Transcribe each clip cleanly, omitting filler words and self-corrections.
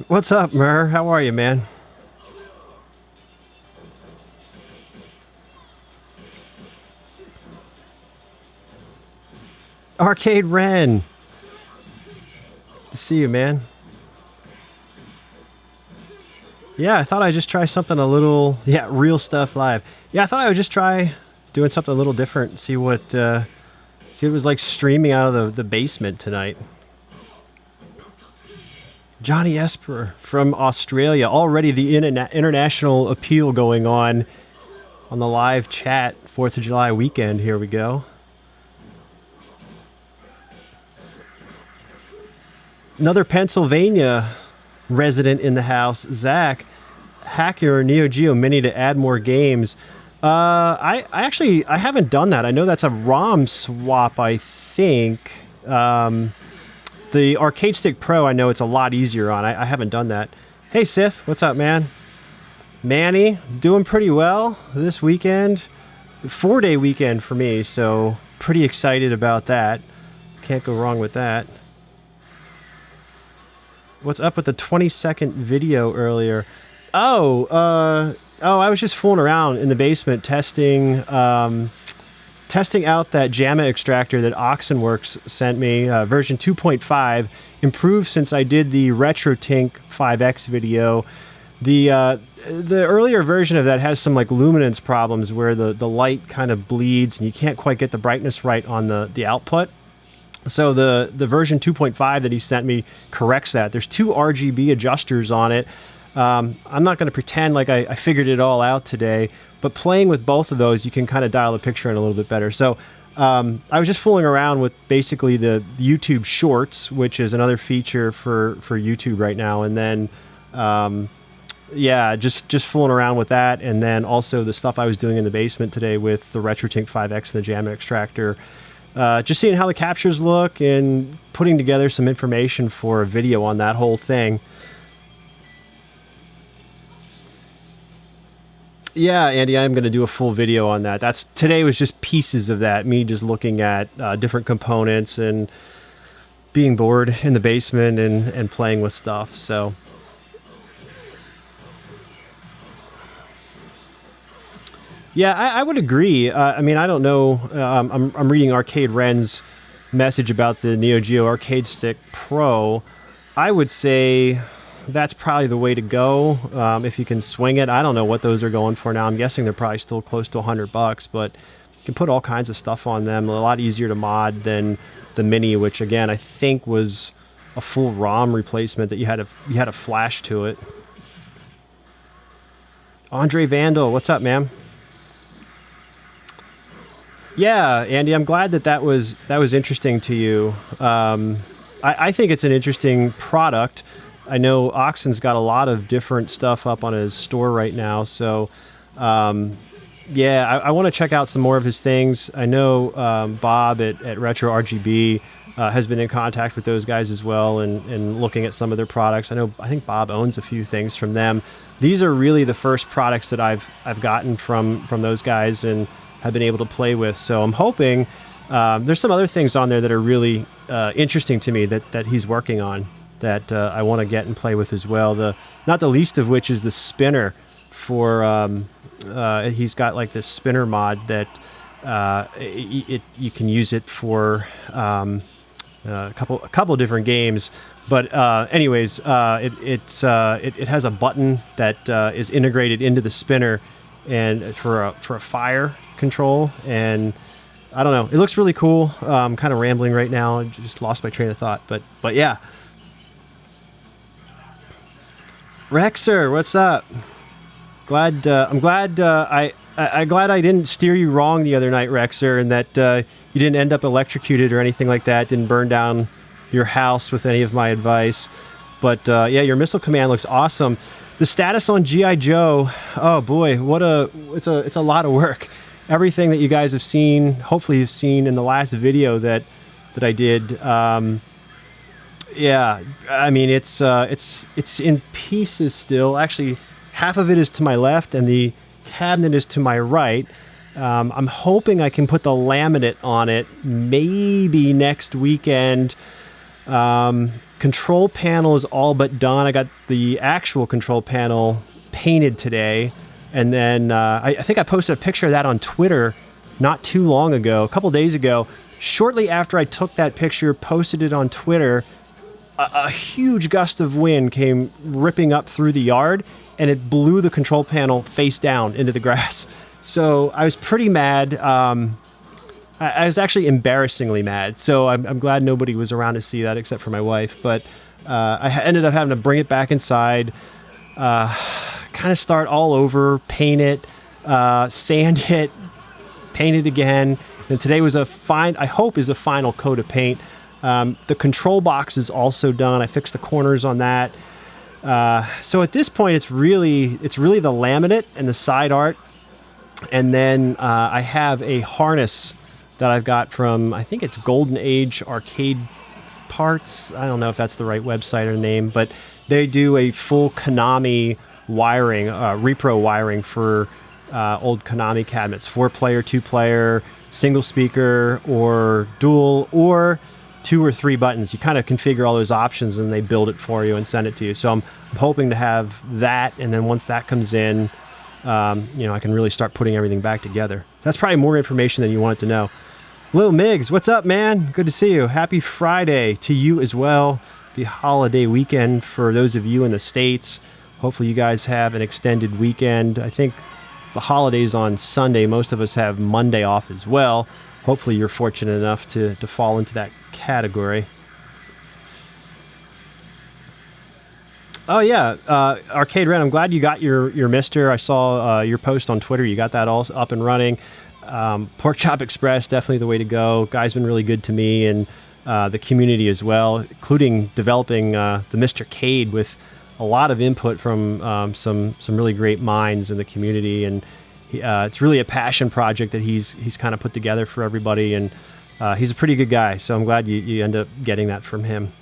What's up, Mur? How are you, man? Arcade Ren. Good to see you, man. Yeah, I thought I'd just try something a little... Yeah, real stuff live. Yeah, I thought I would just try doing something a little different. See what it was like streaming out of the basement tonight. Johnny Esper from Australia. Already the international appeal going on the live chat. 4th of July weekend. Here we go. Another Pennsylvania resident in the house, Zach. Hack your Neo Geo Mini to add more games. I haven't done that. I know that's a ROM swap, I think. The Arcade Stick Pro, I know it's a lot easier on. I haven't done that. Hey, Sith, what's up, man? Manny, doing pretty well this weekend. 4-day weekend for me, so pretty excited about that. Can't go wrong with that. What's up with the 20-second video earlier? I was just fooling around in the basement testing out that JAMA extractor that Oxenworks sent me, version 2.5, improved since I did the RetroTink 5X video. The earlier version of that has some like luminance problems where the light kind of bleeds and you can't quite get the brightness right on the output. So the version 2.5 that he sent me corrects that. There's 2 RGB adjusters on it. I'm not going to pretend like I figured it all out today, but playing with both of those, you can kind of dial the picture in a little bit better. So I was just fooling around with basically the YouTube Shorts, which is another feature for YouTube right now. And then, just fooling around with that. And then also the stuff I was doing in the basement today with the RetroTink 5X and the JAMA extractor. Just seeing how the captures look and putting together some information for a video on that whole thing. Yeah, Andy, I'm going to do a full video on that. Today was just pieces of that, me just looking at different components and being bored in the basement and playing with stuff. So, yeah, I would agree. I mean, I don't know. I'm reading Arcade Ren's message about the Neo Geo Arcade Stick Pro. I would say that's probably the way to go if you can swing it. I don't know what those are going for now. I'm guessing they're probably still close to $100, but you can put all kinds of stuff on them. A lot easier to mod than the Mini, which again I think was a full ROM replacement that you had a flash to it. Andre Vandal, what's up, man? Yeah, Andy, I'm glad that was interesting to you. I think it's an interesting product. I know Oxen's got a lot of different stuff up on his store right now, so I want to check out some more of his things. I know Bob at Retro RGB has been in contact with those guys as well and looking at some of their products. I think Bob owns a few things from them. These are really the first products that I've gotten from those guys and have been able to play with. So I'm hoping there's some other things on there that are really interesting to me that he's working on that I want to get and play with as well. Not the least of which is the spinner for he's got like this spinner mod that you can use it for a couple different games. But anyways, it has a button that is integrated into the spinner and for a fire control, and I don't know. It looks really cool. I'm kind of rambling right now. I just lost my train of thought, but yeah. Rexer, what's up? I'm glad I didn't steer you wrong the other night, Rexer, and that you didn't end up electrocuted or anything like that. Didn't burn down your house with any of my advice. But yeah, your missile command looks awesome. The status on G.I. Joe, oh boy, it's a lot of work. Everything that you guys have seen, hopefully you've seen in the last video that I did. Yeah, I mean it's in pieces still. Actually, half of it is to my left and the cabinet is to my right. I'm hoping I can put the laminate on it maybe next weekend. control panel is all but done. I got the actual control panel painted today. And then I think I posted a picture of that on Twitter not too long ago, a couple days ago. Shortly after I took that picture, posted it on Twitter, a huge gust of wind came ripping up through the yard, and it blew the control panel face down into the grass. So I was pretty mad. I was actually embarrassingly mad. So I'm glad nobody was around to see that except for my wife. But I ended up having to bring it back inside, kind of start all over, paint it, sand it, paint it again. And today was I hope is a final coat of paint. The control box is also done. I fixed the corners on that. So at this point, it's really the laminate and the side art. And then I have a harness that I've got from, I think it's Golden Age Arcade Parts. I don't know if that's the right website or name, but they do a full Konami wiring, repro wiring for old Konami cabinets, 4-player, 2-player, single speaker, or dual, or 2 or 3 buttons. You kind of configure all those options and they build it for you and send it to you. So I'm hoping to have that, and then once that comes in, I can really start putting everything back together. That's probably more information than you wanted to know. Lil Migs, what's up, man? Good to see you. Happy Friday to you as well. The holiday weekend for those of you in the States. Hopefully you guys have an extended weekend. I think the holidays on Sunday. Most of us have Monday off as well. Hopefully you're fortunate enough to fall into that category. Oh yeah, Arcade Ren, I'm glad you got your MiSTer. I saw your post on Twitter. You got that all up and running. Pork Chop Express, definitely the way to go. Guy's been really good to me and the community as well, including developing the MiSTerCade with a lot of input from some really great minds in the community. And it's really a passion project that he's kind of put together for everybody. And he's a pretty good guy, so I'm glad you end up getting that from him.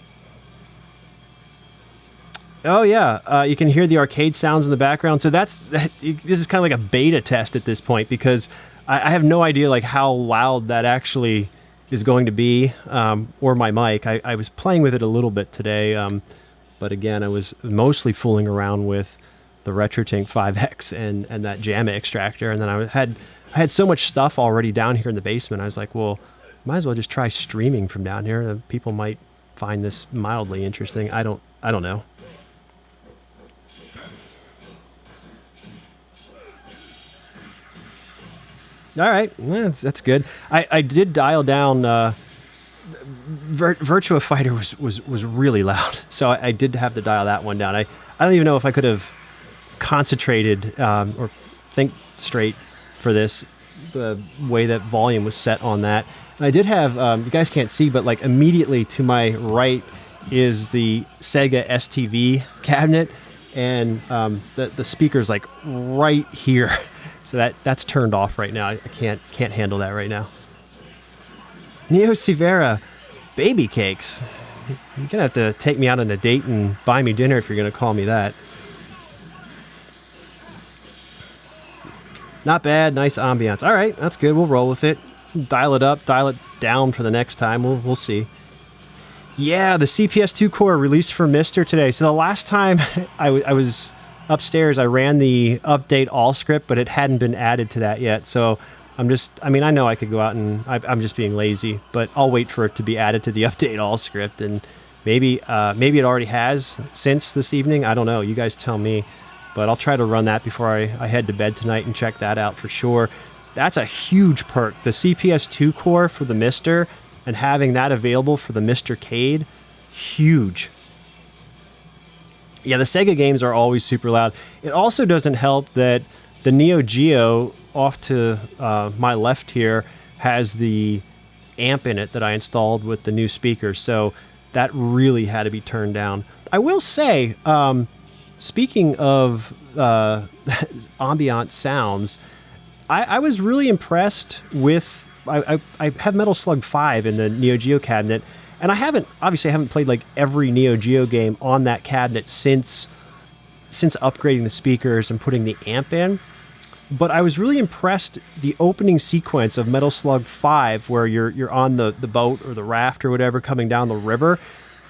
Oh yeah, you can hear the arcade sounds in the background. So this is kind of like a beta test at this point, because I have no idea like how loud that actually is going to be, or my mic. I was playing with it a little bit today, but again, I was mostly fooling around with the RetroTink 5X and that JAMA extractor, and then I had so much stuff already down here in the basement. I was like, well, might as well just try streaming from down here. People might find this mildly interesting. I don't know. All right, well, that's good. I did dial down. Virtua Fighter was really loud, so I did have to dial that one down. I don't even know if I could have concentrated or think straight for this, the way that volume was set on that. And I did have, you guys can't see, but like immediately to my right is the Sega STV cabinet, and the speaker's like right here. So that's turned off right now. I can't handle that right now. Neo Severa, baby cakes. You're gonna have to take me out on a date and buy me dinner if you're gonna call me that. Not bad, nice ambiance. All right, that's good. We'll roll with it. Dial it up, dial it down for the next time. We'll see. Yeah, the CPS2 core released for MiSTer today. So the last time I was upstairs, I ran the update all script, but it hadn't been added to that yet. So I know I could go out and I'm just being lazy, but I'll wait for it to be added to the update all script, and maybe it already has since this evening. I don't know. You guys tell me, but I'll try to run that before I head to bed tonight and check that out for sure. That's a huge perk. The CPS2 core for the MiSTer and having that available for the MiSTerCade, huge. Yeah, the Sega games are always super loud. It also doesn't help that the Neo Geo off to my left here has the amp in it that I installed with the new speakers, so that really had to be turned down. I will say, speaking of ambient sounds, I was really impressed with... I have Metal Slug 5 in the Neo Geo cabinet, and I haven't played like every Neo Geo game on that cabinet since upgrading the speakers and putting the amp in. But I was really impressed the opening sequence of Metal Slug 5, where you're on the boat or the raft or whatever coming down the river.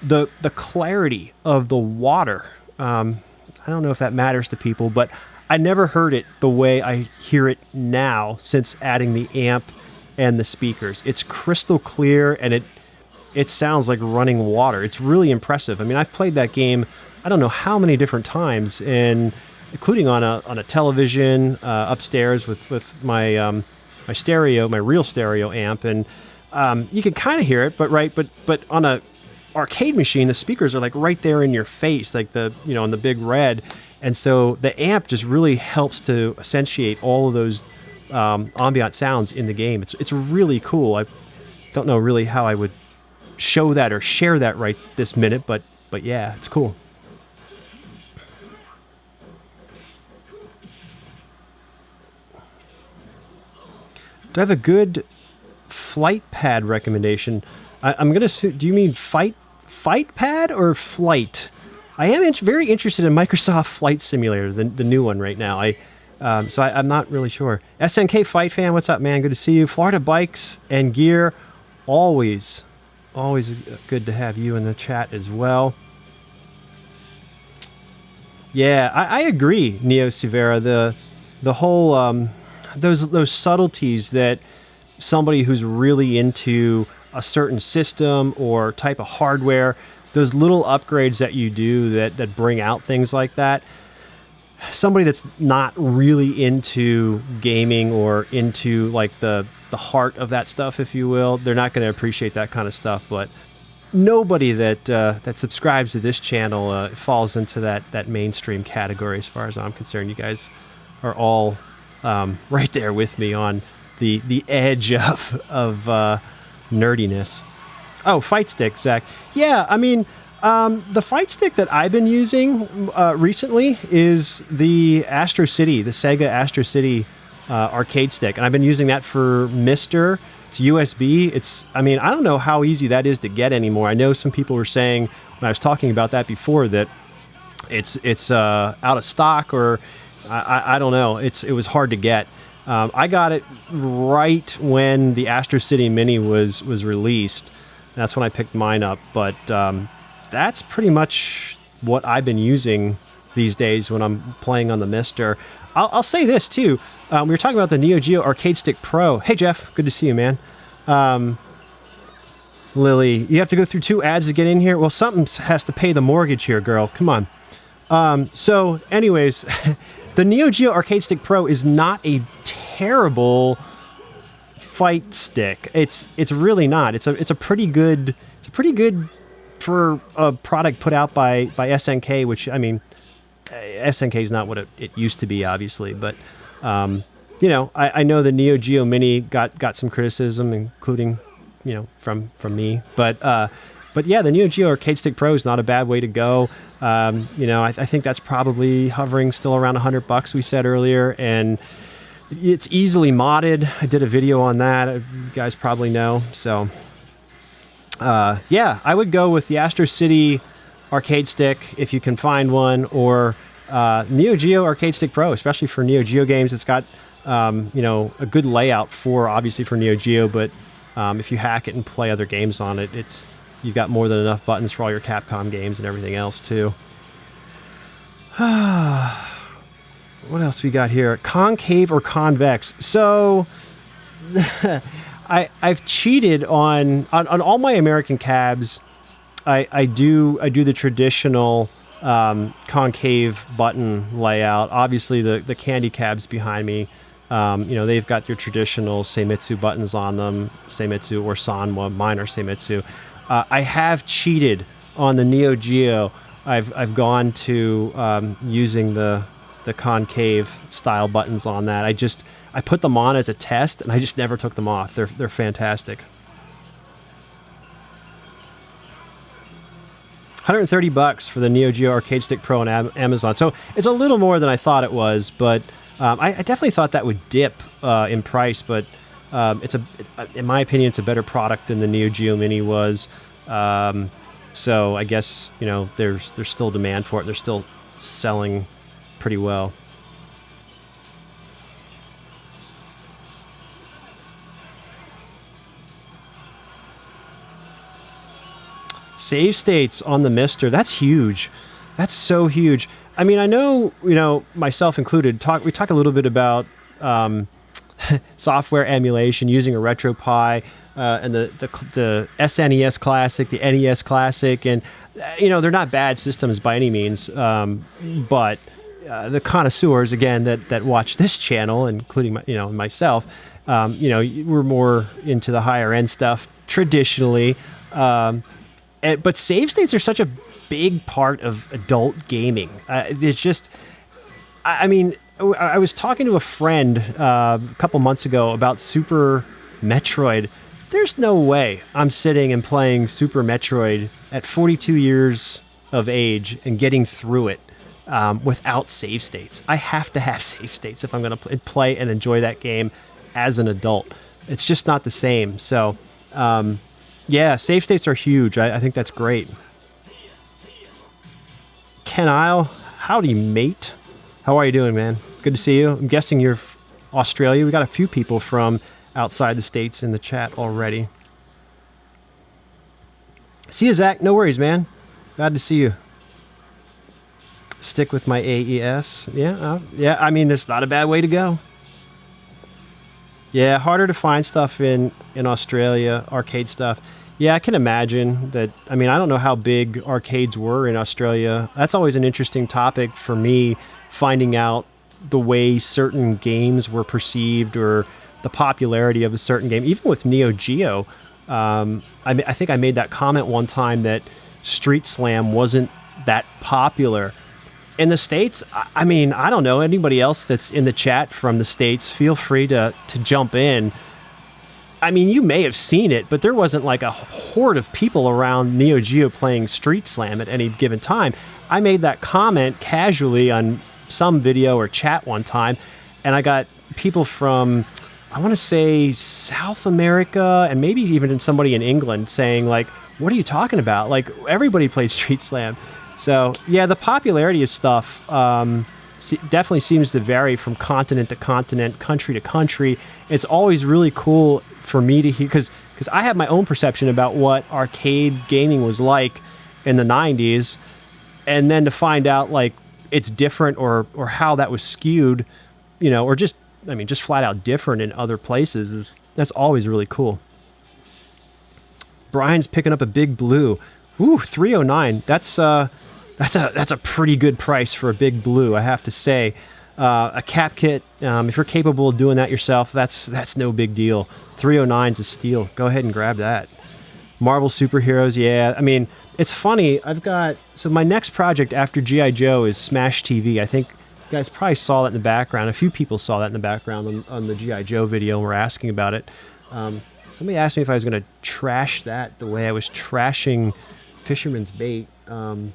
the clarity of the water. I don't know if that matters to people, but I never heard it the way I hear it now since adding the amp and the speakers. It's crystal clear, and it sounds like running water. It's really impressive. I mean, I've played that game I don't know how many different times, and including on a television upstairs with my my stereo, my real stereo amp, and you can kind of hear it, but on a arcade machine, the speakers are like right there in your face, like on the big red, and so the amp just really helps to accentuate all of those ambient sounds in the game. It's really cool. I don't know really how I would show that or share that right this minute, but yeah, it's cool. Do I have a good flight pad recommendation? I'm gonna. Do you mean fight pad or flight? I am very interested in Microsoft Flight Simulator, the new one right now. I'm not really sure. SNK Fight Fan, what's up, man? Good to see you. Florida Bikes and Gear, always good to have you in the chat as well. Yeah, I agree, Neo Severa. The whole those subtleties that somebody who's really into a certain system or type of hardware, those little upgrades that you do that bring out things like that. Somebody that's not really into gaming or into like the heart of that stuff, if you will, they're not going to appreciate that kind of stuff. But nobody that subscribes to this channel falls into that mainstream category, as far as I'm concerned. You guys are all right there with me on the edge of nerdiness. Oh, fight stick, Zach. Yeah, I mean, the fight stick that I've been using recently is the Astro City, the Sega Astro City arcade stick, and I've been using that for MiSTer. It's USB. I mean, I don't know how easy that is to get anymore. I know some people were saying when I was talking about that before that it's out of stock, or I don't know. It was hard to get. I got it right when the Astro City Mini was released. That's when I picked mine up. But that's pretty much what I've been using these days when I'm playing on the MiSTer. I'll say this too. We were talking about the Neo Geo Arcade Stick Pro. Hey Jeff, good to see you, man. Lily, you have to go through 2 ads to get in here. Well, something has to pay the mortgage here, girl. Come on. So anyways, the Neo Geo Arcade Stick Pro is not a terrible fight stick. It's really not. It's a pretty good for a product put out by SNK, which, I mean, SNK is not what it used to be, obviously, but I know the Neo Geo Mini got some criticism, including from me, but yeah, the Neo Geo Arcade Stick Pro is not a bad way to go. I think that's probably hovering still around $100 we said earlier, and it's easily modded. I did a video on that, you guys probably know. So yeah, I would go with the Astro City arcade stick if you can find one, or Neo Geo Arcade Stick Pro, especially for Neo Geo games. It's got a good layout obviously for Neo Geo, but if you hack it and play other games on it, you've got more than enough buttons for all your Capcom games and everything else too. What else we got here? Concave or convex? So I've cheated on all my American cabs. I do the traditional concave button layout. Obviously, the candy cabs behind me, they've got your traditional Seimitsu buttons on them, Seimitsu or Sanwa. Mine are Seimitsu. I have cheated on the Neo Geo. I've gone to using the concave style buttons on that. I put them on as a test, and I just never took them off. They're fantastic. $130 for the Neo Geo Arcade Stick Pro on Amazon. So it's a little more than I thought it was, but I definitely thought that would dip in price. But in my opinion, it's a better product than the Neo Geo Mini was. So I guess there's still demand for it. They're still selling pretty well. Save states on the MiSTer, that's huge. That's so huge. I mean, I know, myself included, we talk a little bit about software emulation using a RetroPie and the SNES Classic, the NES Classic, and they're not bad systems by any means, but the connoisseurs again that watch this channel, including myself, we're more into the higher end stuff traditionally, but save states are such a big part of adult gaming. It's just, I mean, I was talking to a friend a couple months ago about Super Metroid. There's no way I'm sitting and playing Super Metroid at 42 years of age and getting through it without save states. I have to have save states if I'm going to play and enjoy that game as an adult. It's just not the same. So, yeah, save states are huge. I think that's great. Ken Isle, howdy, mate. How are you doing, man? Good to see you. I'm guessing you're Australia. We got a few people from outside the States in the chat already. See you, Zach. No worries, man. Glad to see you. Stick with my AES. Yeah, yeah. I mean, it's not a bad way to go. Yeah, harder to find stuff in Australia, arcade stuff. Yeah, I can imagine that. I mean, I don't know how big arcades were in Australia. That's always an interesting topic for me, finding out the way certain games were perceived or the popularity of a certain game. Even with Neo Geo, I think I made that comment one time that Street Slam wasn't that popular. In the States, I mean, I don't know. Anybody else that's in the chat from the States, feel free to jump in. I mean, you may have seen it, but there wasn't like a horde of people around Neo Geo playing Street Slam at any given time. I made that comment casually on some video or chat one time, and I got people from, I want to say, South America, and maybe even somebody in England saying, like, what are you talking about? Like, everybody plays Street Slam. So, yeah, the popularity of stuff definitely seems to vary from continent to continent, country to country. It's always really cool for me to hear, because I have my own perception about what arcade gaming was like in the 90s, and then to find out, like, it's different or how that was skewed, or just flat out different in other places, that's always really cool. Brian's picking up a Big Blue. Ooh, $309. That's a pretty good price for a Big Blue, I have to say. A cap kit, if you're capable of doing that yourself, that's no big deal. $309's a steal. Go ahead and grab that. Marvel Superheroes, yeah. I mean, it's funny. So my next project after G.I. Joe is Smash TV. I think you guys probably saw that in the background. A few people saw that in the background on the G.I. Joe video and were asking about it. Somebody asked me if I was going to trash that the way I was trashing Fisherman's Bait. I don't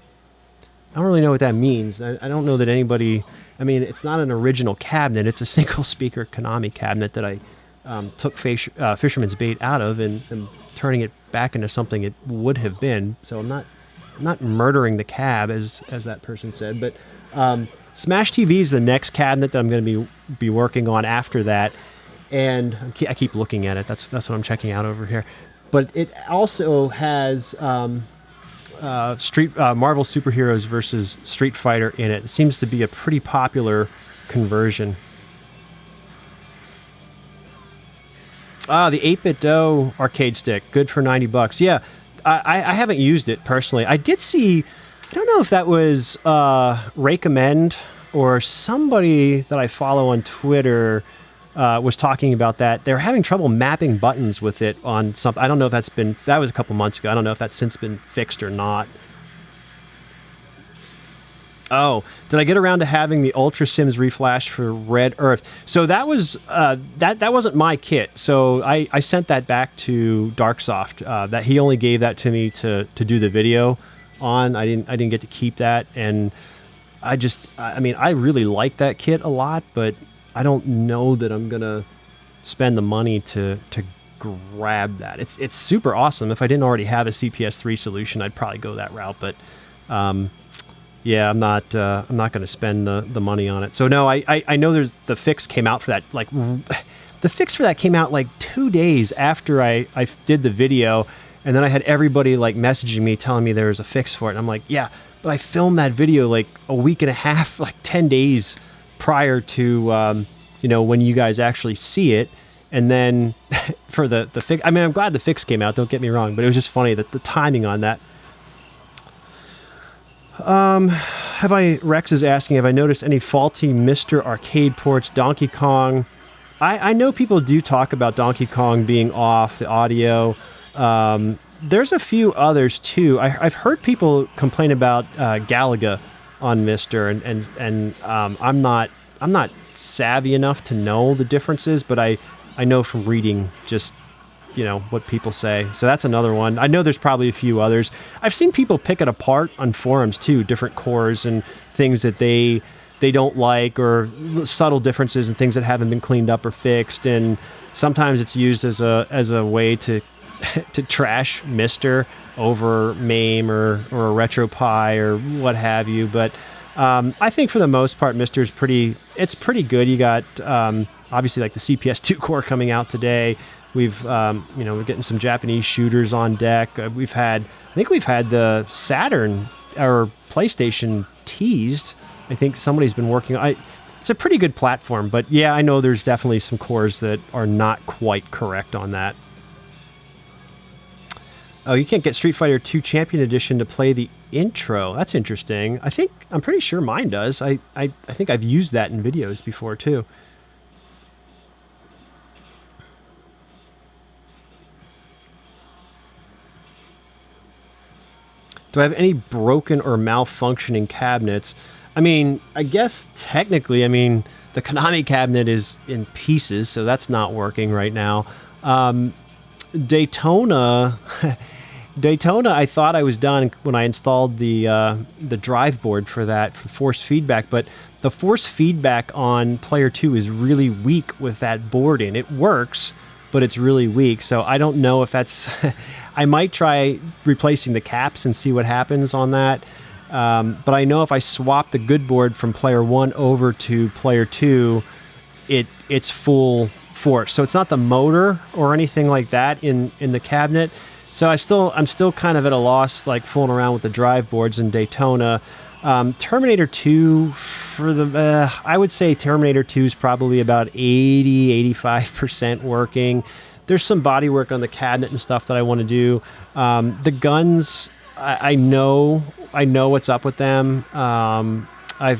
really know what that means. I don't know that anybody... I mean, it's not an original cabinet. It's a single-speaker Konami cabinet that I took Fisherman's Bait out of and turning it back into something it would have been. So I'm not murdering the cab, as that person said. But Smash TV is the next cabinet that I'm going to be working on after that. And I keep looking at it. That's what I'm checking out over here. But it also has... Marvel Superheroes versus Street Fighter in it. It seems to be a pretty popular conversion. The 8-bit DOE arcade stick, good for $90. Yeah, I haven't used it personally. I did see, I don't know if that was Recommend or somebody that I follow on Twitter was talking about that. They're having trouble mapping buttons with it on something. I don't know if that was a couple months ago. I don't know if that's since been fixed or not. Oh, did I get around to having the Ultra Sims reflash for Red Earth? So that was that wasn't my kit. So I sent that back to Darksoft. That he only gave that to me to do the video on. I didn't get to keep that, and I mean, I really like that kit a lot, but I don't know that I'm gonna spend the money to grab that. It's super awesome. If I didn't already have a CPS3 solution, I'd probably go that route. But yeah, I'm not gonna spend the money on it. So no, I know the fix came out for that. Like the fix for that came out like 2 days after I did the video, And then I had everybody like messaging me telling me there was a fix for it. And I'm like, yeah, but I filmed that video like a week and a half, like 10 days prior to, when you guys actually see it. And then for the fix, I mean, I'm glad the fix came out, don't get me wrong, but it was just funny that the timing on that. Rex is asking, have I noticed any faulty Mr. Arcade ports, Donkey Kong? I know people do talk about Donkey Kong being off, the audio. There's a few others too. I've heard people complain about Galaga on Mr. and I'm not savvy enough to know the differences, but I know from reading just what people say. So that's another one. I know there's probably a few others. I've seen people pick it apart on forums too, different cores and things that they don't like, or subtle differences and things that haven't been cleaned up or fixed. And sometimes it's used as a way to to trash Mr. over MAME or a RetroPie or what have you. But I think for the most part, Mr. is pretty good. You got obviously like the CPS2 core coming out today. We're getting some Japanese shooters on deck. I think we've had the Saturn or PlayStation teased. I think somebody's been working on. It's a pretty good platform, but yeah, I know there's definitely some cores that are not quite correct on that. Oh, you can't get Street Fighter 2 Champion Edition to play the intro. That's interesting. I'm pretty sure mine does. I think I've used that in videos before too. Do I have any broken or malfunctioning cabinets? I mean, I guess technically, the Konami cabinet is in pieces, so that's not working right now. Daytona, I thought I was done when I installed the drive board for that, for force feedback, but the force feedback on Player 2 is really weak with that board in. It works, but it's really weak, so I don't know if that's... I might try replacing the caps and see what happens on that. But I know if I swap the good board from Player 1 over to Player 2, it's full force. So it's not the motor or anything like that in the cabinet. So I'm still kind of at a loss, like fooling around with the drive boards in Daytona. Terminator 2, I would say Terminator 2 is probably about 80-85% working. There's some body work on the cabinet and stuff that I want to do. The guns, I know what's up with them. I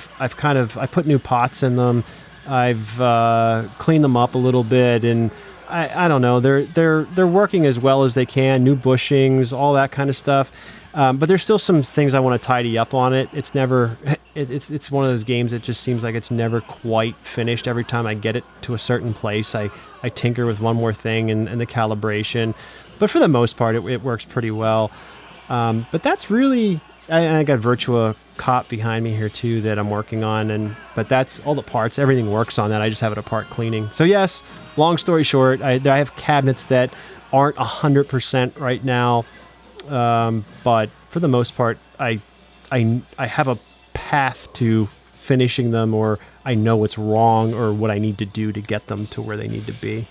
put new pots in them. I've cleaned them up a little bit, and I don't know. They're working as well as they can. New bushings, all that kind of stuff. But there's still some things I want to tidy up on it. It's never. It's one of those games that just seems like it's never quite finished. Every time I get it to a certain place, I tinker with one more thing and the calibration. But for the most part, it works pretty well. But that's really... I got Virtua Cop behind me here too that I'm working on, but that's all the parts. Everything works on that. I just have it apart cleaning. So yes, long story short, I have cabinets that aren't 100% right now, but for the most part, I have a path to finishing them, or I know what's wrong or what I need to do to get them to where they need to be.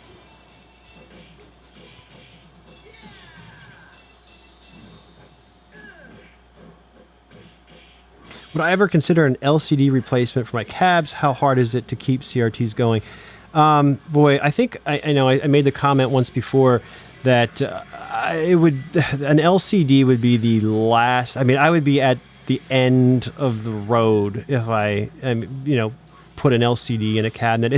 Would I ever consider an LCD replacement for my cabs? How hard is it to keep CRTs going? Boy, I think I know I made the comment once before that an LCD would be the last. I would be at the end of the road if I put an LCD in a cabinet.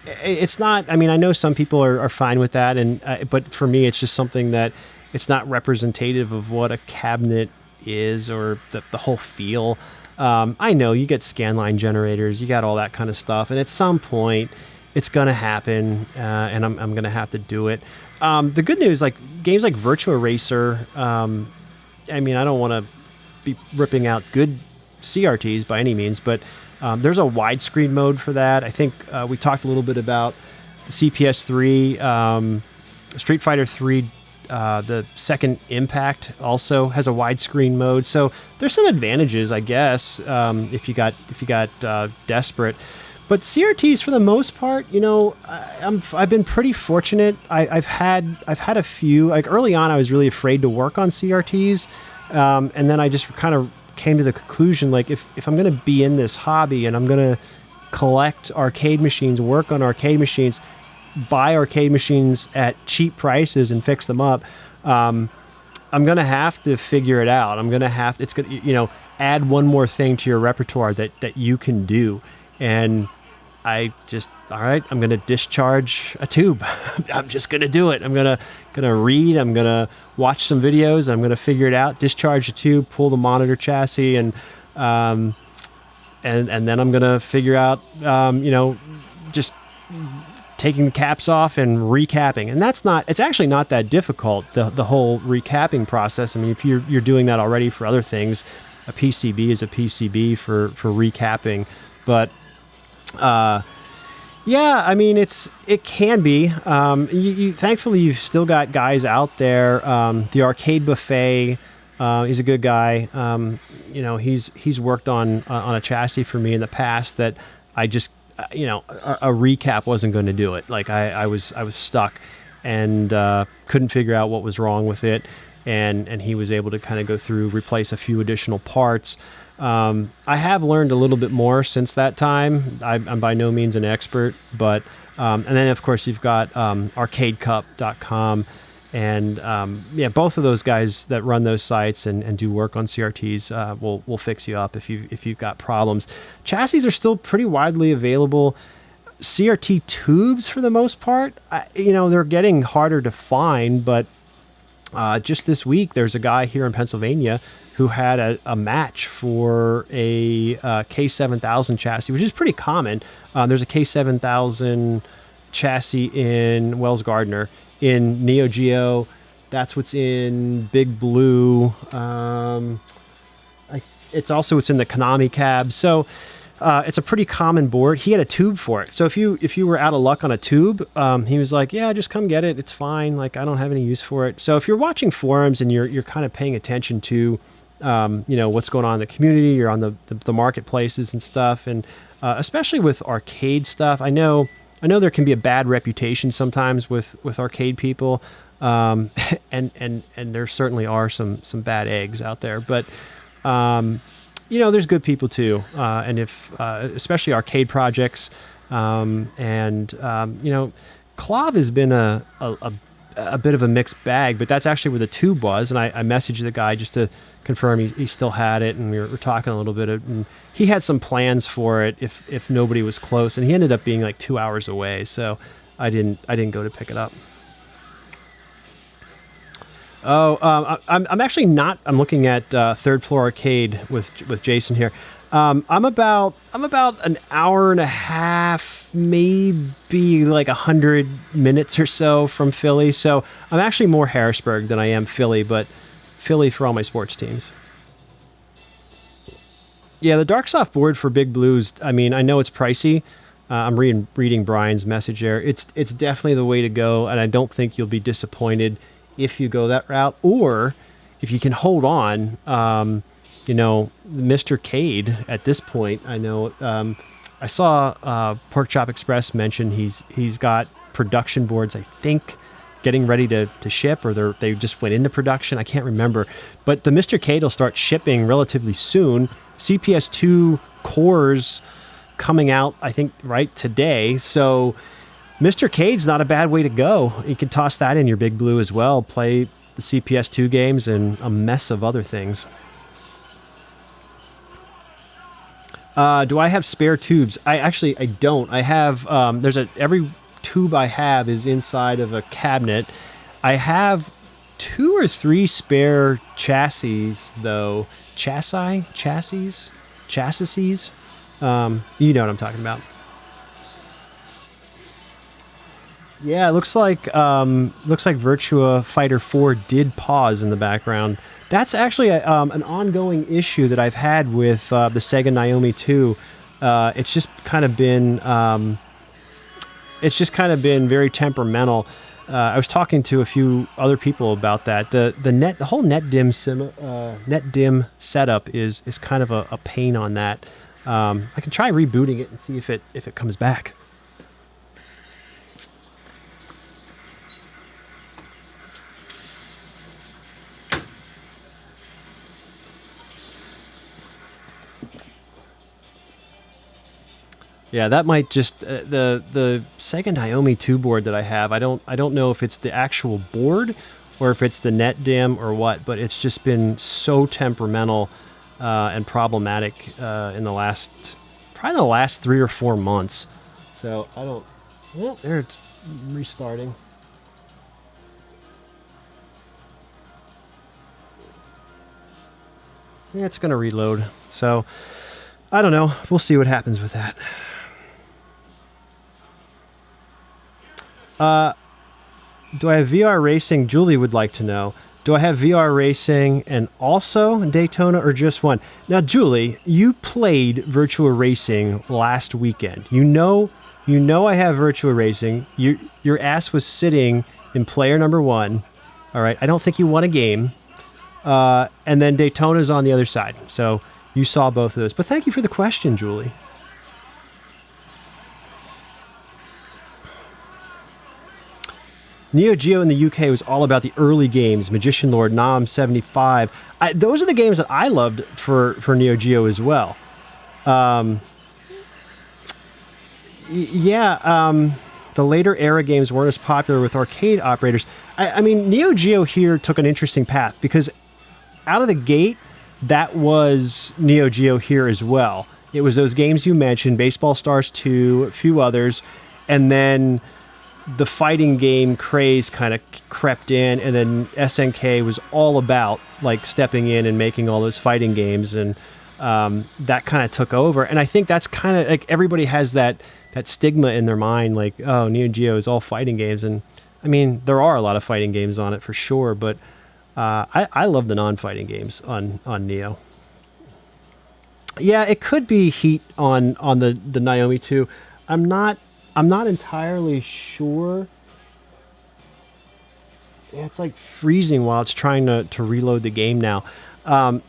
It's not. I know some people are fine with that, but for me, it's just something that it's not representative of what a cabinet is, or the whole feel. I know you get scanline generators, you got all that kind of stuff, and at some point it's gonna happen, and I'm gonna have to do it. The good news, like games like Virtua Racer, I don't want to be ripping out good CRTs by any means, but there's a widescreen mode for that. I think we talked a little bit about the CPS3, Street Fighter 3. The second Impact also has a widescreen mode, so there's some advantages, I guess, if you got desperate. But CRTs, for the most part, I've been pretty fortunate. I've had a few. Like early on, I was really afraid to work on CRTs, and then I just kind of came to the conclusion, like if I'm going to be in this hobby and I'm going to collect arcade machines, work on arcade machines, buy arcade machines at cheap prices and fix them up, I'm going to have to figure it out. It's going to, add one more thing to your repertoire that you can do. And all right, I'm going to discharge a tube. I'm just going to do it. I'm going to read. I'm going to watch some videos. I'm going to figure it out, discharge a tube, pull the monitor chassis, and then I'm going to figure out, just taking the caps off and recapping. And it's actually not that difficult, the whole recapping process. I mean, if you're doing that already for other things, a PCB is a PCB for recapping. But yeah, I mean, it can be. Thankfully, you've still got guys out there. The Arcade Buffet, he's a good guy. He's worked on a chassis for me in the past that I just, a recap wasn't going to do it. Like I was stuck and couldn't figure out what was wrong with it. And he was able to kind of go through, replace a few additional parts. I have learned a little bit more since that time. I'm by no means an expert, but and then of course you've got arcadecup.com, and both of those guys that run those sites and do work on CRTs will fix you up if you've got problems. Chassis are still pretty widely available. CRT tubes, for the most part, they're getting harder to find, but just this week there's a guy here in Pennsylvania who had a match for a K7000 chassis, which is pretty common. There's a K7000 chassis in Wells Gardner. In Neo Geo, that's what's in Big Blue. It's in the Konami cab. So it's a pretty common board. He had a tube for it. So if you were out of luck on a tube, he was like, yeah, just come get it. It's fine. Like, I don't have any use for it. So if you're watching forums and you're kind of paying attention to what's going on in the community, you're on the marketplaces and stuff, and especially with arcade stuff, I know there can be a bad reputation sometimes with arcade people, and there certainly are some bad eggs out there, but there's good people too, and if especially arcade projects, Clav has been a bit of a mixed bag, but that's actually where the tube was, and I messaged the guy just to confirm he still had it, and we were talking a little bit, and he had some plans for it if nobody was close, and he ended up being like 2 hours away, so I didn't go to pick it up. I'm actually not. I'm looking at Third Floor Arcade with Jason here. I'm about an hour and a half, maybe like 100 minutes or so from Philly. So I'm actually more Harrisburg than I am Philly, but Philly for all my sports teams. Yeah, the Darksoft board for Big Blues, I mean, I know it's pricey. I'm reading Brian's message there. It's definitely the way to go, and I don't think you'll be disappointed if you go that route, or if you can hold on. Mr. Cade at this point, I know, I saw Pork Chop Express mention he's got production boards, I think, getting ready to ship, or they just went into production. I can't remember. But the Mr. Cade will start shipping relatively soon. CPS2 cores coming out, I think, right today. So Mr. Cade's not a bad way to go. You can toss that in your Big Blue as well. Play the CPS2 games and a mess of other things. Do I have spare tubes? I don't. I have, every tube I have is inside of a cabinet. I have 2 or 3 spare chassis, though. Chassis? You know what I'm talking about. Yeah, it looks like Virtua Fighter 4 did pause in the background. That's actually an ongoing issue that I've had with the Sega Naomi 2. It's just kind of been very temperamental. I was talking to a few other people about that. The whole NetDim setup is kind of a pain on that. I can try rebooting it and see if it comes back. Yeah, that might just the Sega Naomi 2 board that I have. I don't know if it's the actual board or if it's the net dim or what, but it's just been so temperamental and problematic in the last 3 or 4 months. So I don't. Well, there it's restarting. Yeah, it's going to reload. So I don't know. We'll see what happens with that. Do I have VR racing? Julie would like to know. Do I have VR racing and also Daytona or just one? Now, Julie, you played Virtua Racing last weekend. You know I have Virtua Racing. Your ass was sitting in player number 1. All right. I don't think you won a game. And then Daytona's on the other side. So you saw both of those. But thank you for the question, Julie. Neo Geo in the UK was all about the early games, Magician Lord, Nam 75. Those are the games that I loved for Neo Geo as well. The later era games weren't as popular with arcade operators. I mean, Neo Geo here took an interesting path because out of the gate, that was Neo Geo here as well. It was those games you mentioned, Baseball Stars 2, a few others, and then the fighting game craze kind of crept in, and then SNK was all about like stepping in and making all those fighting games, and that kind of took over. And I think that's kind of like everybody has that stigma in their mind, like, oh, Neo Geo is all fighting games. And I mean, there are a lot of fighting games on it for sure, but I love the non-fighting games on Neo. Yeah, it could be heat on the Naomi 2. I'm not entirely sure. Yeah, it's like freezing while it's trying to reload the game now.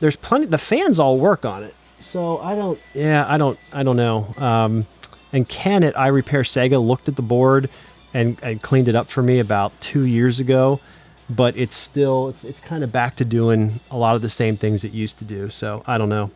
There's plenty. The fans all work on it, so I don't know. And Ken at I Repair Sega looked at the board and cleaned it up for me about 2 years ago, but it's kind of back to doing a lot of the same things it used to do. So I don't know.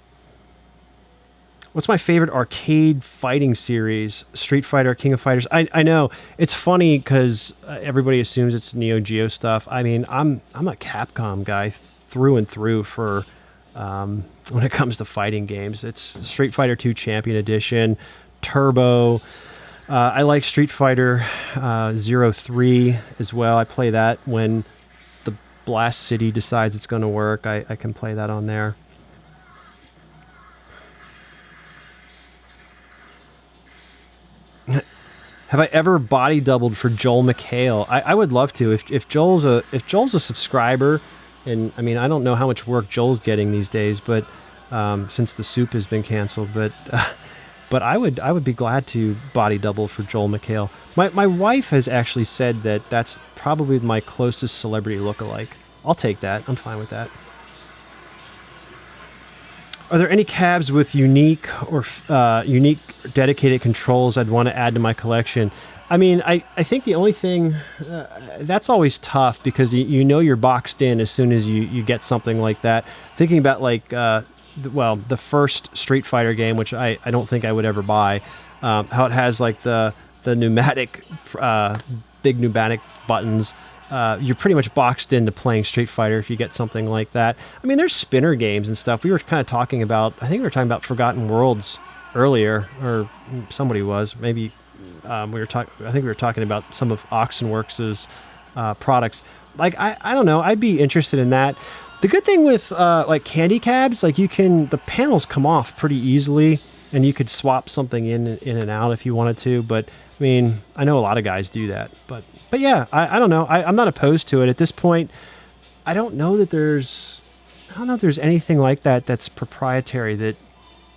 What's my favorite arcade fighting series? Street Fighter, King of Fighters. I know it's funny because everybody assumes it's Neo Geo stuff. I mean, I'm a Capcom guy through and through for when it comes to fighting games. It's Street Fighter 2 Champion Edition, Turbo. I like Street Fighter 03 as well. I play that when the Blast City decides it's going to work. I can play that on there. Have I ever body doubled for Joel McHale? I would love to. If Joel's a subscriber, and I mean, I don't know how much work Joel's getting these days, but since the soup has been canceled, but I would be glad to body double for Joel McHale. My wife has actually said that that's probably my closest celebrity lookalike. I'll take that. I'm fine with that. Are there any cabs with unique dedicated controls I'd want to add to my collection? I mean, I think the only thing that's always tough because you know you're boxed in as soon as you get something like that. Thinking about like the first Street Fighter game, which I don't think I would ever buy, how it has like the pneumatic big pneumatic buttons. You're pretty much boxed into playing Street Fighter if you get something like that. I mean, there's spinner games and stuff. We were kind of talking about, I think we were talking about Forgotten Worlds earlier, or somebody was. Maybe I think we were talking about some of Oxenworks' products. Like, I don't know. I'd be interested in that. The good thing with like candy cabs, like the panels come off pretty easily, and you could swap something in and out if you wanted to. But I mean, I know a lot of guys do that. But yeah, I don't know. I'm not opposed to it at this point. I don't know if there's anything like that that's proprietary that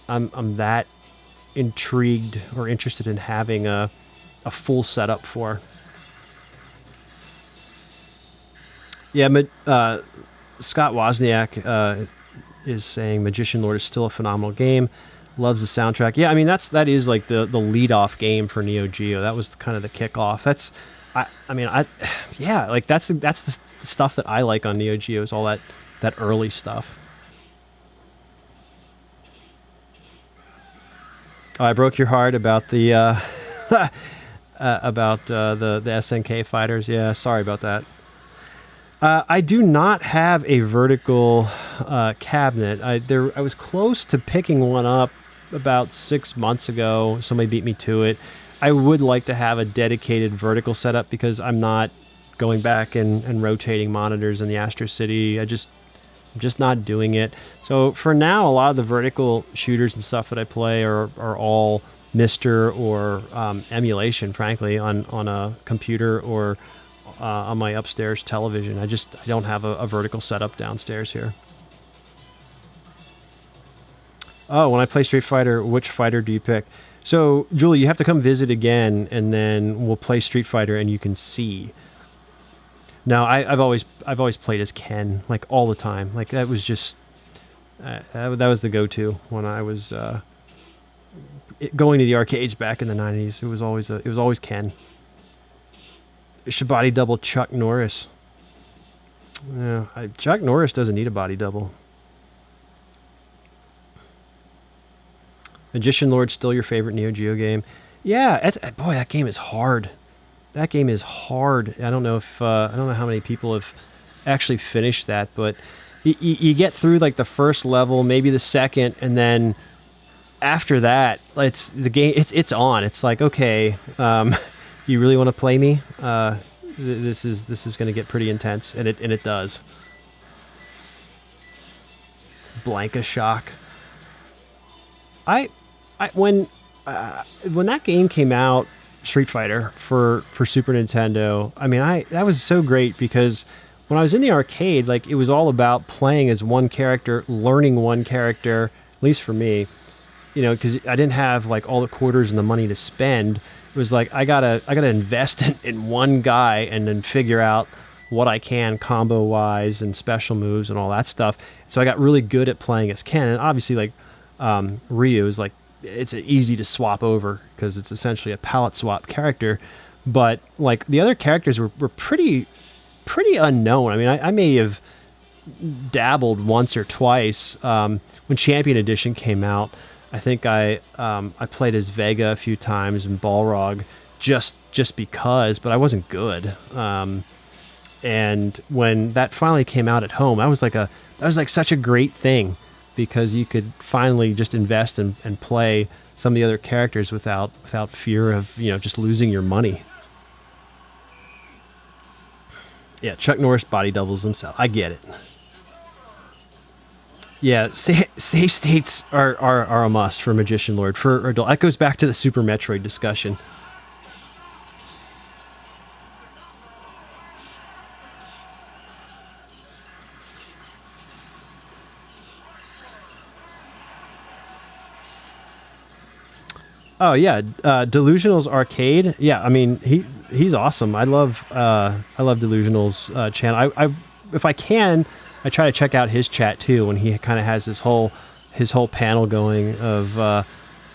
I'm that intrigued or interested in having a full setup for. Yeah, Scott Wozniak is saying Magician Lord is still a phenomenal game. Loves the soundtrack. Yeah, I mean that is like the lead off game for Neo Geo. That was kind of the kickoff. That's yeah, like that's the stuff that I like on Neo Geo is all that early stuff. Oh, I broke your heart about the the SNK fighters. Yeah, sorry about that. I do not have a vertical cabinet. I was close to picking one up about 6 months ago. Somebody beat me to it. I would like to have a dedicated vertical setup because I'm not going back and rotating monitors in the Astro City. I'm just not doing it. So for now, a lot of the vertical shooters and stuff that I play are all MiSTer or emulation, frankly, on a computer or on my upstairs television. I don't have a vertical setup downstairs here. Oh, when I play Street Fighter, which fighter do you pick? So, Julie, you have to come visit again, and then we'll play Street Fighter, and you can see. No, I've always played as Ken, like all the time. Like that was just that was the go-to when I was going to the arcades back in the '90s. It was always Ken. Should body double Chuck Norris. Yeah, Chuck Norris doesn't need a body double. Magician Lord still your favorite Neo Geo game? Yeah, boy, that game is hard. That game is hard. I don't know how many people have actually finished that, but you get through like the first level, maybe the second, and then after that, it's the game. It's on. It's like, okay, you really want to play me? This is going to get pretty intense, and it does. Blanca Shock. When that game came out, Street Fighter for Super Nintendo, I mean, that was so great because when I was in the arcade, like it was all about playing as one character, learning one character, at least for me, because I didn't have like all the quarters and the money to spend. It was like I gotta invest in one guy and then figure out what I can combo wise and special moves and all that stuff. So I got really good at playing as Ken, and obviously like Ryu is like, it's easy to swap over because it's essentially a palette swap character, but like the other characters were pretty unknown. I mean, I may have dabbled once or twice when Champion Edition came out. I think I played as Vega a few times and Balrog just because, but I wasn't good. And when that finally came out at home, that was like such a great thing, because you could finally just invest and play some of the other characters without fear of just losing your money. Yeah, Chuck Norris body doubles himself. I get it. Yeah, save states are a must for Magician Lord. For adult, that goes back to the Super Metroid discussion. Oh yeah, Delusional's arcade. Yeah, I mean he's awesome. I love Delusional's channel. I if I can, I try to check out his chat too when he kind of has his whole panel going of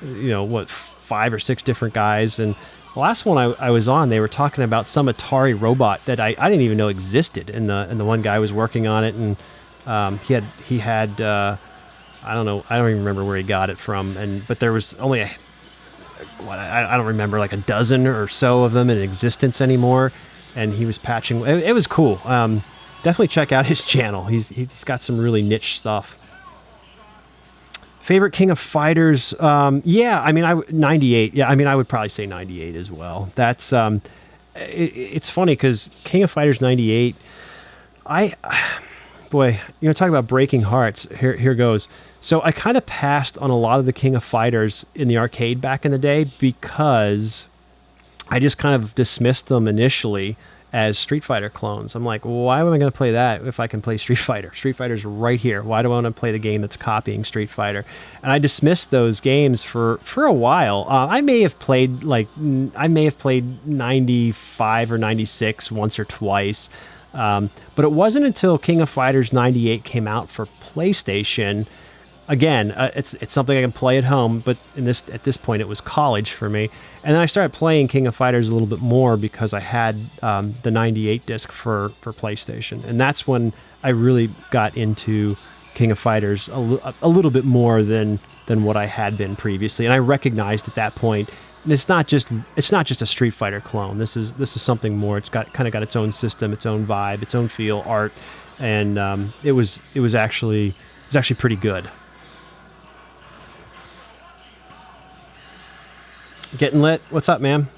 5 or 6 different guys. And the last one I was on, they were talking about some Atari robot that I didn't even know existed, and the one guy was working on it, and he had I don't know, I don't even remember where he got it from, but there was only I don't remember, like a dozen or so of them in existence anymore, and he was patching. It was cool. Definitely check out his channel. He's got some really niche stuff. Favorite King of Fighters? Yeah, I mean 98. Yeah, I mean I would probably say 98 as well. That's it's funny because King of Fighters 98. Boy, talk about breaking hearts. Here goes. So I kind of passed on a lot of the King of Fighters in the arcade back in the day because I just kind of dismissed them initially as Street Fighter clones. I'm like, why am I going to play that if I can play Street Fighter? Street Fighter's right here. Why do I want to play the game that's copying Street Fighter? And I dismissed those games for a while. I may have played 95 or 96 once or twice. But it wasn't until King of Fighters 98 came out for PlayStation again, it's something I can play at home, but at this point it was college for me. And then I started playing King of Fighters a little bit more because I had the 98 disc for PlayStation, and that's when I really got into King of Fighters a little bit more than what I had been previously. And I recognized at that point it's not just a Street Fighter clone. This is something more. It's got its own system, its own vibe, its own feel, art, and it was actually pretty good. Getting lit. What's up, man?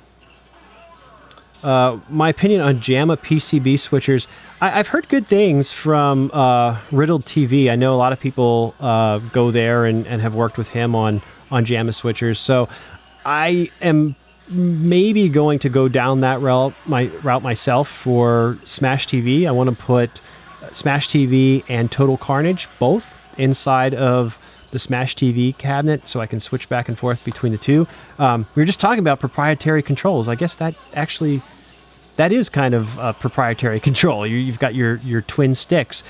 My opinion on JAMA PCB switchers. I've heard good things from Riddled TV. I know a lot of people go there and have worked with him on JAMA switchers. So I am maybe going to go down that route myself for Smash TV. I want to put Smash TV and Total Carnage both inside of the Smash TV cabinet, so I can switch back and forth between the two. We were just talking about proprietary controls. I guess that is kind of a proprietary control. You've got your twin sticks.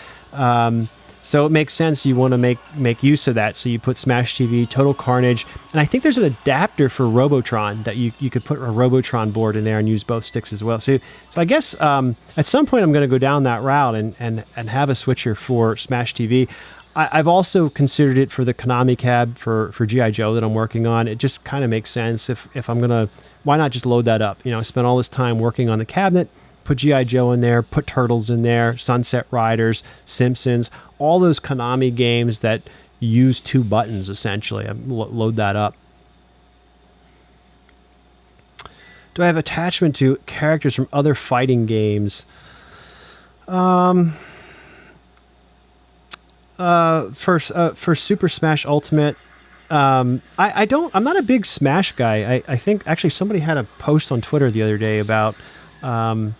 So it makes sense you want to make use of that. So you put Smash TV, Total Carnage, and I think there's an adapter for Robotron that you could put a Robotron board in there and use both sticks as well. So I guess at some point I'm going to go down that route and have a switcher for Smash TV. I've also considered it for the Konami cab for G.I. Joe that I'm working on. It just kind of makes sense if I'm going to, why not just load that up? I spent all this time working on the cabinet, put G.I. Joe in there, put Turtles in there, Sunset Riders, Simpsons, all those Konami games that use two buttons, essentially. Load that up. Do I have attachment to characters from other fighting games? For Super Smash Ultimate, I don't. I'm not a big Smash guy. I think actually somebody had a post on Twitter the other day about an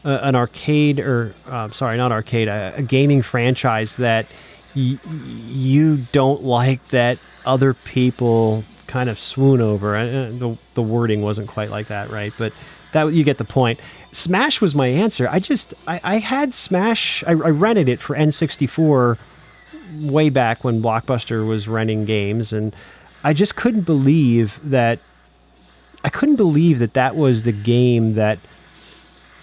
arcade a gaming franchise that you don't like that other people kind of swoon over. The wording wasn't quite like that, right? But that you get the point. Smash was my answer. I had Smash. I rented it for N64 way back when Blockbuster was renting games, and I just couldn't believe that. That was the game that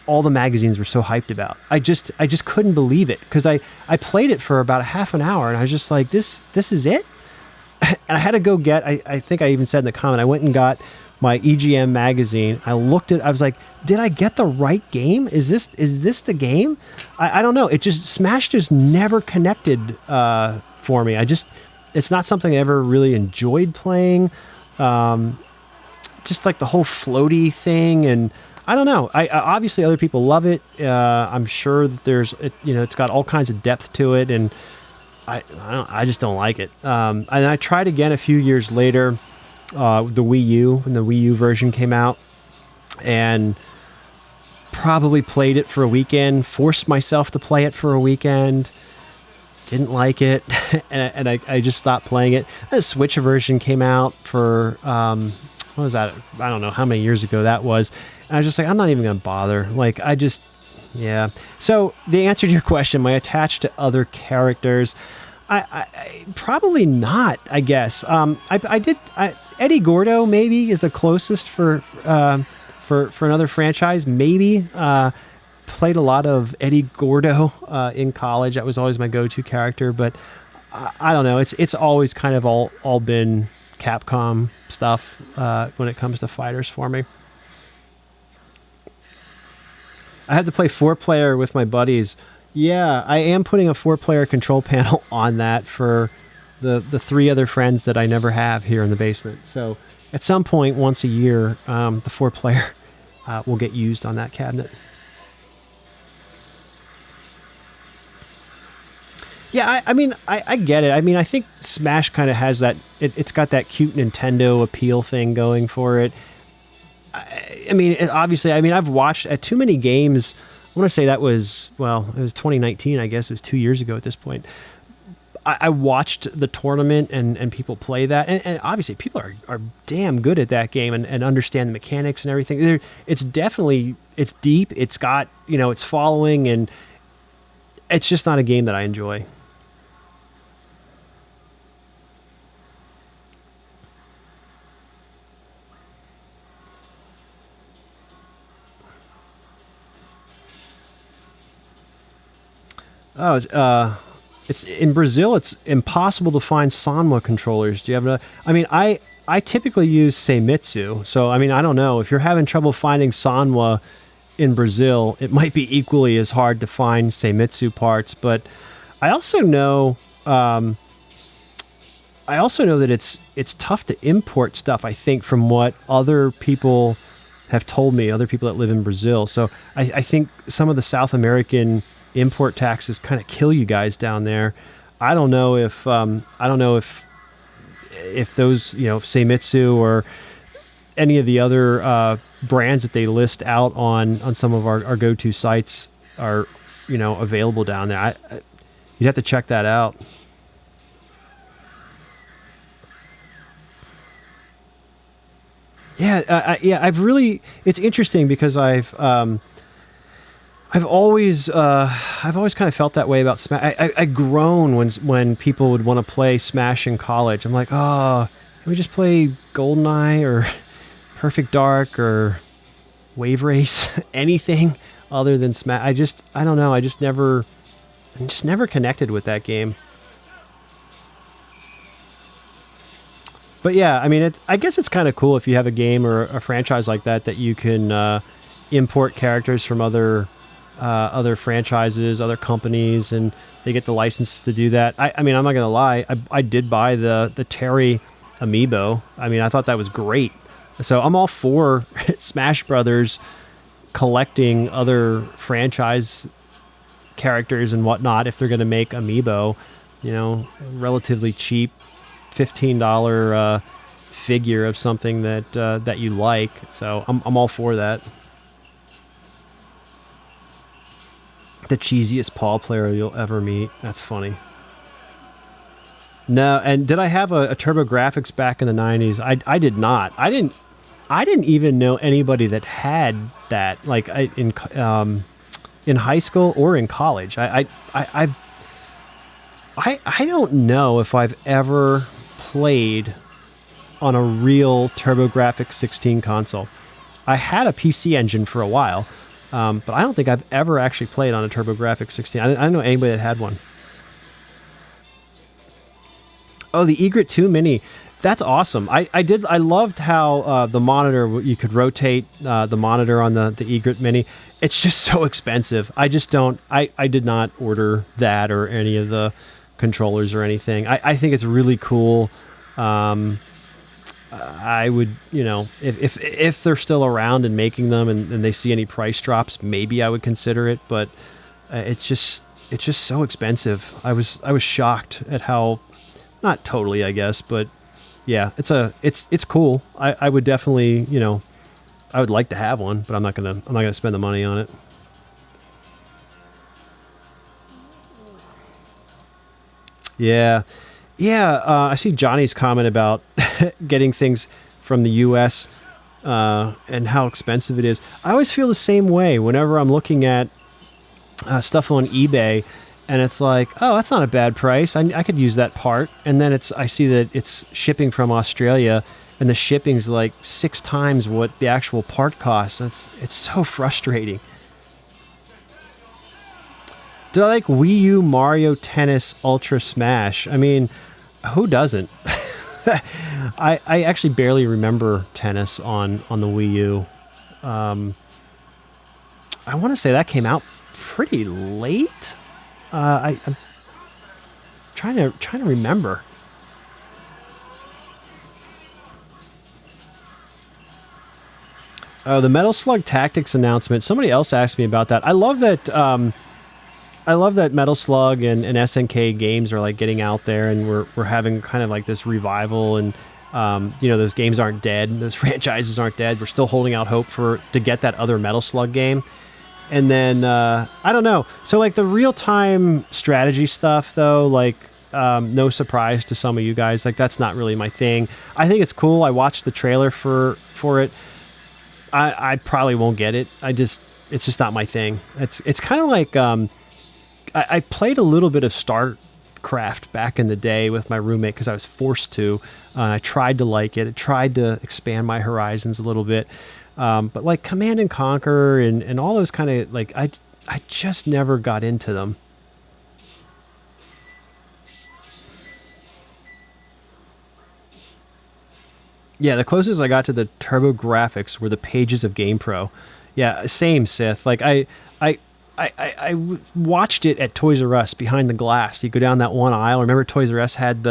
all the magazines were so hyped about. I just couldn't believe it, because I played it for about a half an hour and I was just like, this is it? And I had to go get, I think I even said in the comment, I went and got my EGM magazine. I looked at, I was like, did I get the right game? Is this the game? I don't know. Smash just never connected for me. It's not something I ever really enjoyed playing. Just like the whole floaty thing, and I don't know. I obviously other people love it. I'm sure that it's got all kinds of depth to it, and I just don't like it. And I tried again a few years later, the Wii U, when the Wii U version came out, and probably played it for a weekend, forced myself to play it for a weekend, didn't like it, and I just stopped playing it. The Switch version came out for, what was that? I don't know how many years ago that was. And I was just like, I'm not even going to bother. Yeah. So the answer to your question, am I attached to other characters? I probably not, I guess. Eddie Gordo maybe is the closest for another franchise. Maybe played a lot of Eddie Gordo in college. That was always my go-to character. But I don't know. It's always kind of all been Capcom stuff when it comes to fighters for me. I had to play 4-player with my buddies. Yeah, I am putting a 4-player control panel on that for the 3 other friends that I never have here in the basement. So at some point, once a year, the 4-player will get used on that cabinet. Yeah, I get it. I think Smash kind of has that, it's got that cute Nintendo appeal thing going for it. Obviously, I've watched at too many games. I want to say that was, it was 2019, I guess. It was 2 years ago at this point. I watched the tournament and people play that. And obviously, people are damn good at that game and understand the mechanics and everything. It's deep. It's got, it's following, and it's just not a game that I enjoy. Oh, it's in Brazil. It's impossible to find Sanwa controllers. Do you have a? I mean, I typically use Seimitsu. So I mean, I don't know if you're having trouble finding Sanwa in Brazil. It might be equally as hard to find Seimitsu parts. But I also know. I also know that it's tough to import stuff. I think from what other people have told me, other people that live in Brazil. So I think some of the South American import taxes kind of kill you guys down there. I don't know if those, you know, Seimitsu or any of the other brands that they list out on some of our go-to sites are, you know, available down there. You'd have to check that out. Yeah, I've really. It's interesting because I've always kind of felt that way about Smash. I groan when people would want to play Smash in college. I'm like, oh, can we just play GoldenEye or Perfect Dark or Wave Race, anything other than Smash? I don't know. I just never connected with that game. But yeah, I mean, I guess it's kind of cool if you have a game or a franchise like that you can import characters from other franchises, other companies, and they get the license to do that. I mean, I'm not gonna lie, I did buy the Terry amiibo. I mean, I thought that was great. So I'm all for Smash Brothers collecting other franchise characters and whatnot if they're gonna make amiibo. You know, relatively cheap $15 figure of something that you like. So I'm all for that. The cheesiest Paw player you'll ever meet. That's funny. No, and did I have a TurboGrafx back in the 90s? I did not. I didn't even know anybody that had that. Like in high school or in college. I don't know if I've ever played on a real TurboGrafx 16 console. I had a PC Engine for a while. But I don't think I've ever actually played on a TurboGrafx 16. I don't know anybody that had one. Oh, the Egret 2 Mini. That's awesome. I loved how the monitor, you could rotate the monitor on the Egret Mini. It's just so expensive. I did not order that or any of the controllers or anything. I think it's really cool. I would, you know, if they're still around and making them and they see any price drops, maybe I would consider it. But it's just so expensive. I was shocked at how, not totally, I guess, but yeah, it's cool. I would definitely, you know, I would like to have one, but I'm not gonna spend the money on it. Yeah. Yeah, I see Johnny's comment about getting things from the U.S. And how expensive it is. I always feel the same way whenever I'm looking at stuff on eBay, and it's like, oh, that's not a bad price. I could use that part, and then I see that it's shipping from Australia, and the shipping's like 6 times what the actual part costs. It's so frustrating. Did I like Wii U Mario Tennis Ultra Smash? I mean, who doesn't? I actually barely remember tennis on the Wii U. I want to say that came out pretty late. I'm trying to remember. Oh, the Metal Slug Tactics announcement. Somebody else asked me about that. I love that. I love that Metal Slug and SNK games are like getting out there, and we're having kind of like this revival, and you know, those games aren't dead, those franchises aren't dead. We're still holding out hope to get that other Metal Slug game. And then I don't know. So like the real-time strategy stuff, though, like no surprise to some of you guys, like that's not really my thing. I think it's cool. I watched the trailer for it. I probably won't get it. It's just not my thing. It's kind of like I played a little bit of StarCraft back in the day with my roommate because I was forced to. I tried to like it. I tried to expand my horizons a little bit. But like Command and Conquer and all those kind of, like, I just never got into them. Yeah, the closest I got to the Turbo Graphics were the pages of GamePro. Yeah, same Sith. Like I, watched it at Toys R Us behind the glass. You go down that one aisle. Remember, Toys R Us had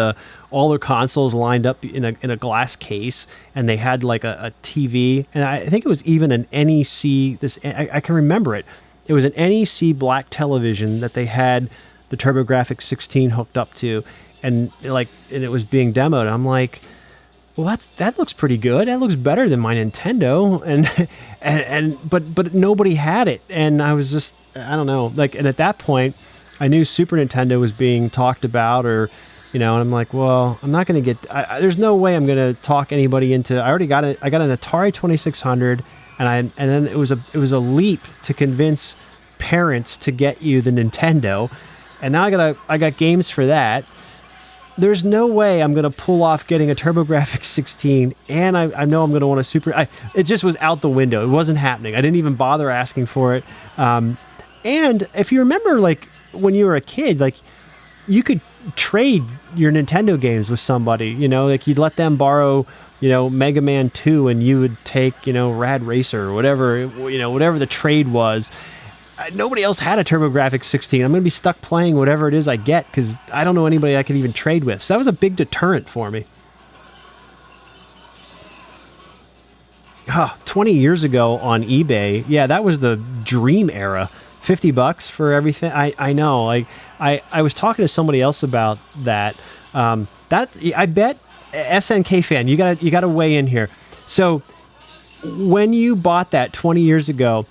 all their consoles lined up in a glass case, and they had like a TV, and I think it was even an NEC. I can remember it. It was an NEC black television that they had the TurboGrafx 16 hooked up to, and it was being demoed. I'm like, well, that looks pretty good. That looks better than my Nintendo, but nobody had it, and I was just, I don't know, like, and at that point, I knew Super Nintendo was being talked about, or, and I'm like, well, I'm not going to get, there's no way I'm going to talk anybody into. I already got it. I got an Atari 2600, and then it was a leap to convince parents to get you the Nintendo, and now I got games for that. There's no way I'm going to pull off getting a TurboGrafx 16, and I know I'm going to want a Super. It just was out the window. It wasn't happening. I didn't even bother asking for it. And if you remember, like, when you were a kid, like, you could trade your Nintendo games with somebody. Like, you'd let them borrow, Mega Man 2, and you would take, Rad Racer or whatever, whatever the trade was. Nobody else had a TurboGrafx 16. I'm going to be stuck playing whatever it is I get because I don't know anybody I could even trade with. So that was a big deterrent for me. 20 years ago on eBay, yeah, that was the dream era. $50 for everything. I know. Like, I was talking to somebody else about that. I bet SNK fan, you gotta weigh in here. So when you bought that 20 years ago,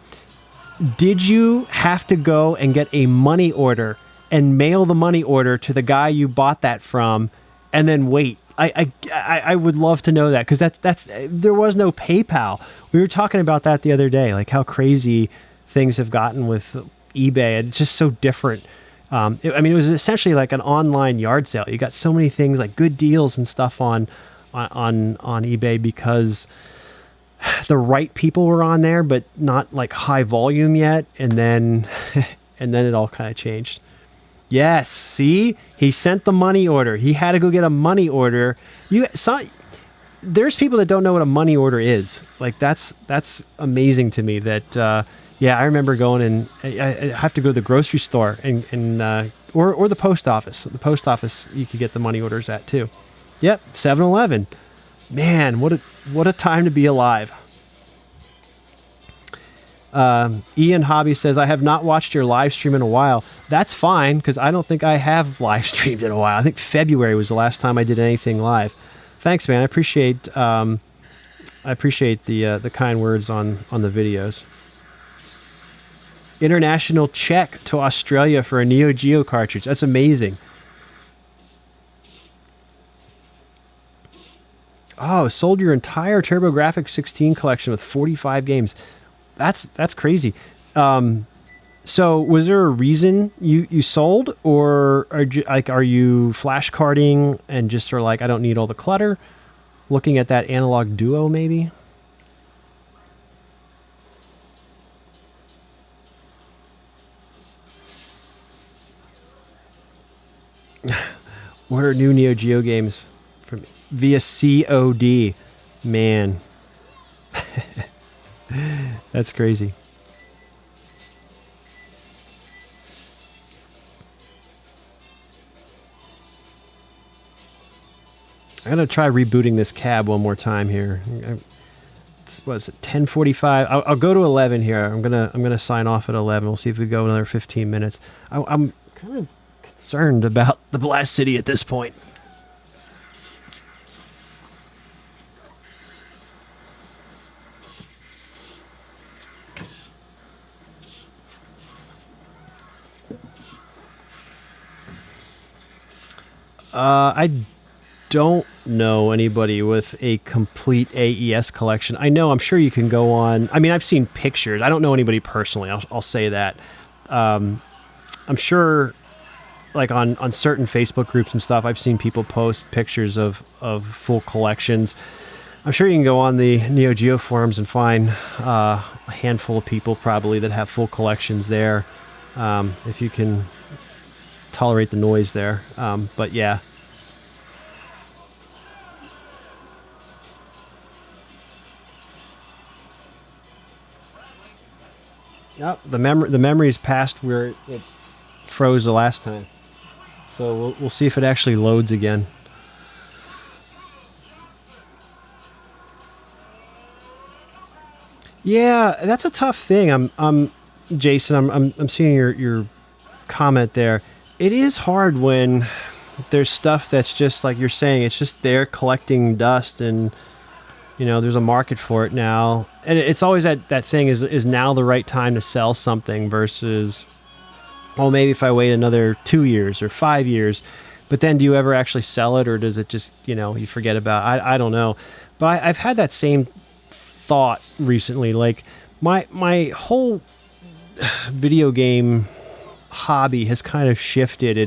did you have to go and get a money order and mail the money order to the guy you bought that from, and then wait? I would love to know that, because that's there was no PayPal. We were talking about that the other day, like how crazy things have gotten with eBay. It's just so different. It was essentially like an online yard sale. You got so many things like good deals and stuff on eBay because the right people were on there, but not like high volume yet. And then it all kind of changed. Yes. See, he sent the money order. He had to go get a money order. There's people that don't know what a money order is. Like, that's amazing to me that, I remember going, and I have to go to the grocery store or the post office. The post office, you could get the money orders at too. Yep. 7-Eleven. Man, what a time to be alive. Ian Hobby says, I have not watched your live stream in a while. That's fine, because I don't think I have live streamed in a while. I think February was the last time I did anything live. Thanks, man. I appreciate the kind words on the videos. International check to Australia for a Neo Geo cartridge. That's amazing. Oh, sold your entire TurboGrafx 16 collection with 45 games. That's crazy. So was there a reason you sold, or are you flashcarding and just are like, I don't need all the clutter? Looking at that Analog Duo, maybe? Order new Neo Geo games via COD. Man. That's crazy. I'm gonna try rebooting this cab one more time here. What is it? 10:45. I'll go to 11 here. I'm gonna sign off at 11. We'll see if we go another 15 minutes. I'm kind of concerned about the Blast City at this point. I don't know anybody with a complete AES collection. I'm sure you can go on. I mean, I've seen pictures. I don't know anybody personally. I'll say that. I'm sure, like on certain Facebook groups and stuff, I've seen people post pictures of full collections. I'm sure you can go on the Neo Geo forums and find a handful of people probably that have full collections there, if you can tolerate the noise there. But yeah. Yep, the memory's past where it froze the last time. So we'll see if it actually loads again. Yeah, that's a tough thing. Jason. I'm seeing your comment there. It is hard when there's stuff that's just like you're saying. It's just there collecting dust, and there's a market for it now. And it's always that thing is now the right time to sell something versus, well, maybe if I wait another 2 years or 5 years. But then do you ever actually sell it, or does it just, you forget about it? I don't know. But I've had that same thought recently. Like my whole video game hobby has kind of shifted.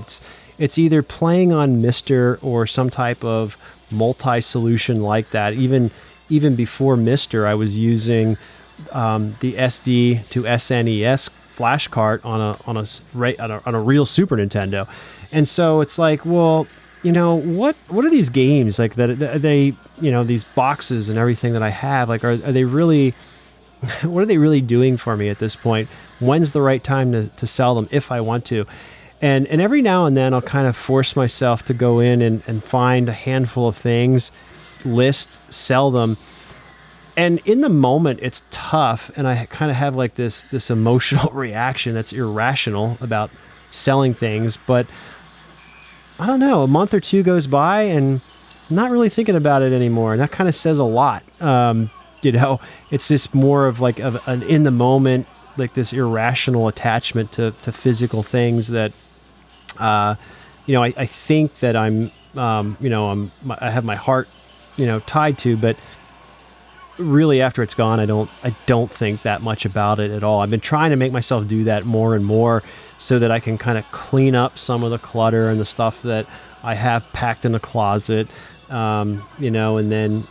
It's either playing on MiSTer or some type of multi-solution like that. Even before MiSTer, I was using the SD to SNES flash cart on a real Super Nintendo, and so it's like, well, what are these games like that they these boxes and everything that I have, like are they really what are they really doing for me at this point? When's the right time to sell them if I want to? And every now and then I'll kind of force myself to go in and find a handful of things, list, sell them. And in the moment, it's tough, and I kind of have like this emotional reaction that's irrational about selling things. But I don't know, a month or two goes by, and I'm not really thinking about it anymore, and that kind of says a lot. It's just more of like an in the moment, like this irrational attachment to physical things that, I think that I have my heart, tied to, but really after it's gone, I don't think that much about it at all. I've been trying to make myself do that more and more so that I can kind of clean up some of the clutter and the stuff that I have packed in the closet, and then,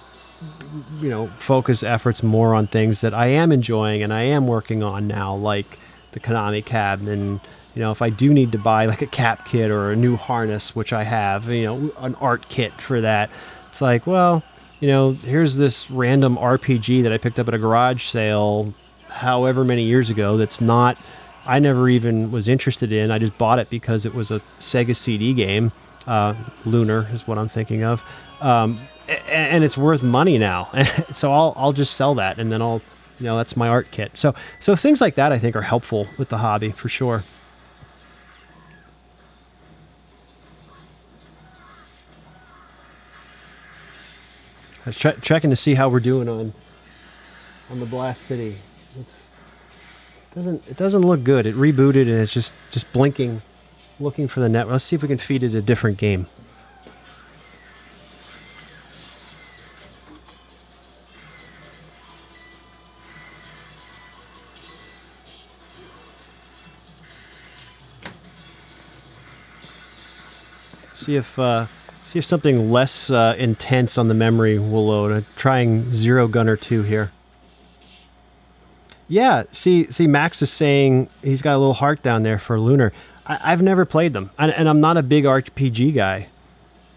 focus efforts more on things that I am enjoying and I am working on now, like the Konami cabinet. And, if I do need to buy like a cap kit or a new harness, which I have, an art kit for that, it's like, well, here's this random RPG that I picked up at a garage sale however many years ago I never even was interested in. I just bought it because it was a Sega CD game. Lunar is what I'm thinking of. And it's worth money now. So I'll just sell that, and then that's my art kit. So things like that I think are helpful with the hobby for sure. I was checking to see how we're doing on the Blast City. It doesn't look good. It rebooted and it's just blinking, looking for the net. Let's see if we can feed it a different game. See if something less intense on the memory will load. I'm trying Zero Gunner 2 here. Yeah, see, Max is saying he's got a little heart down there for Lunar. I've never played them, and I'm not a big RPG guy.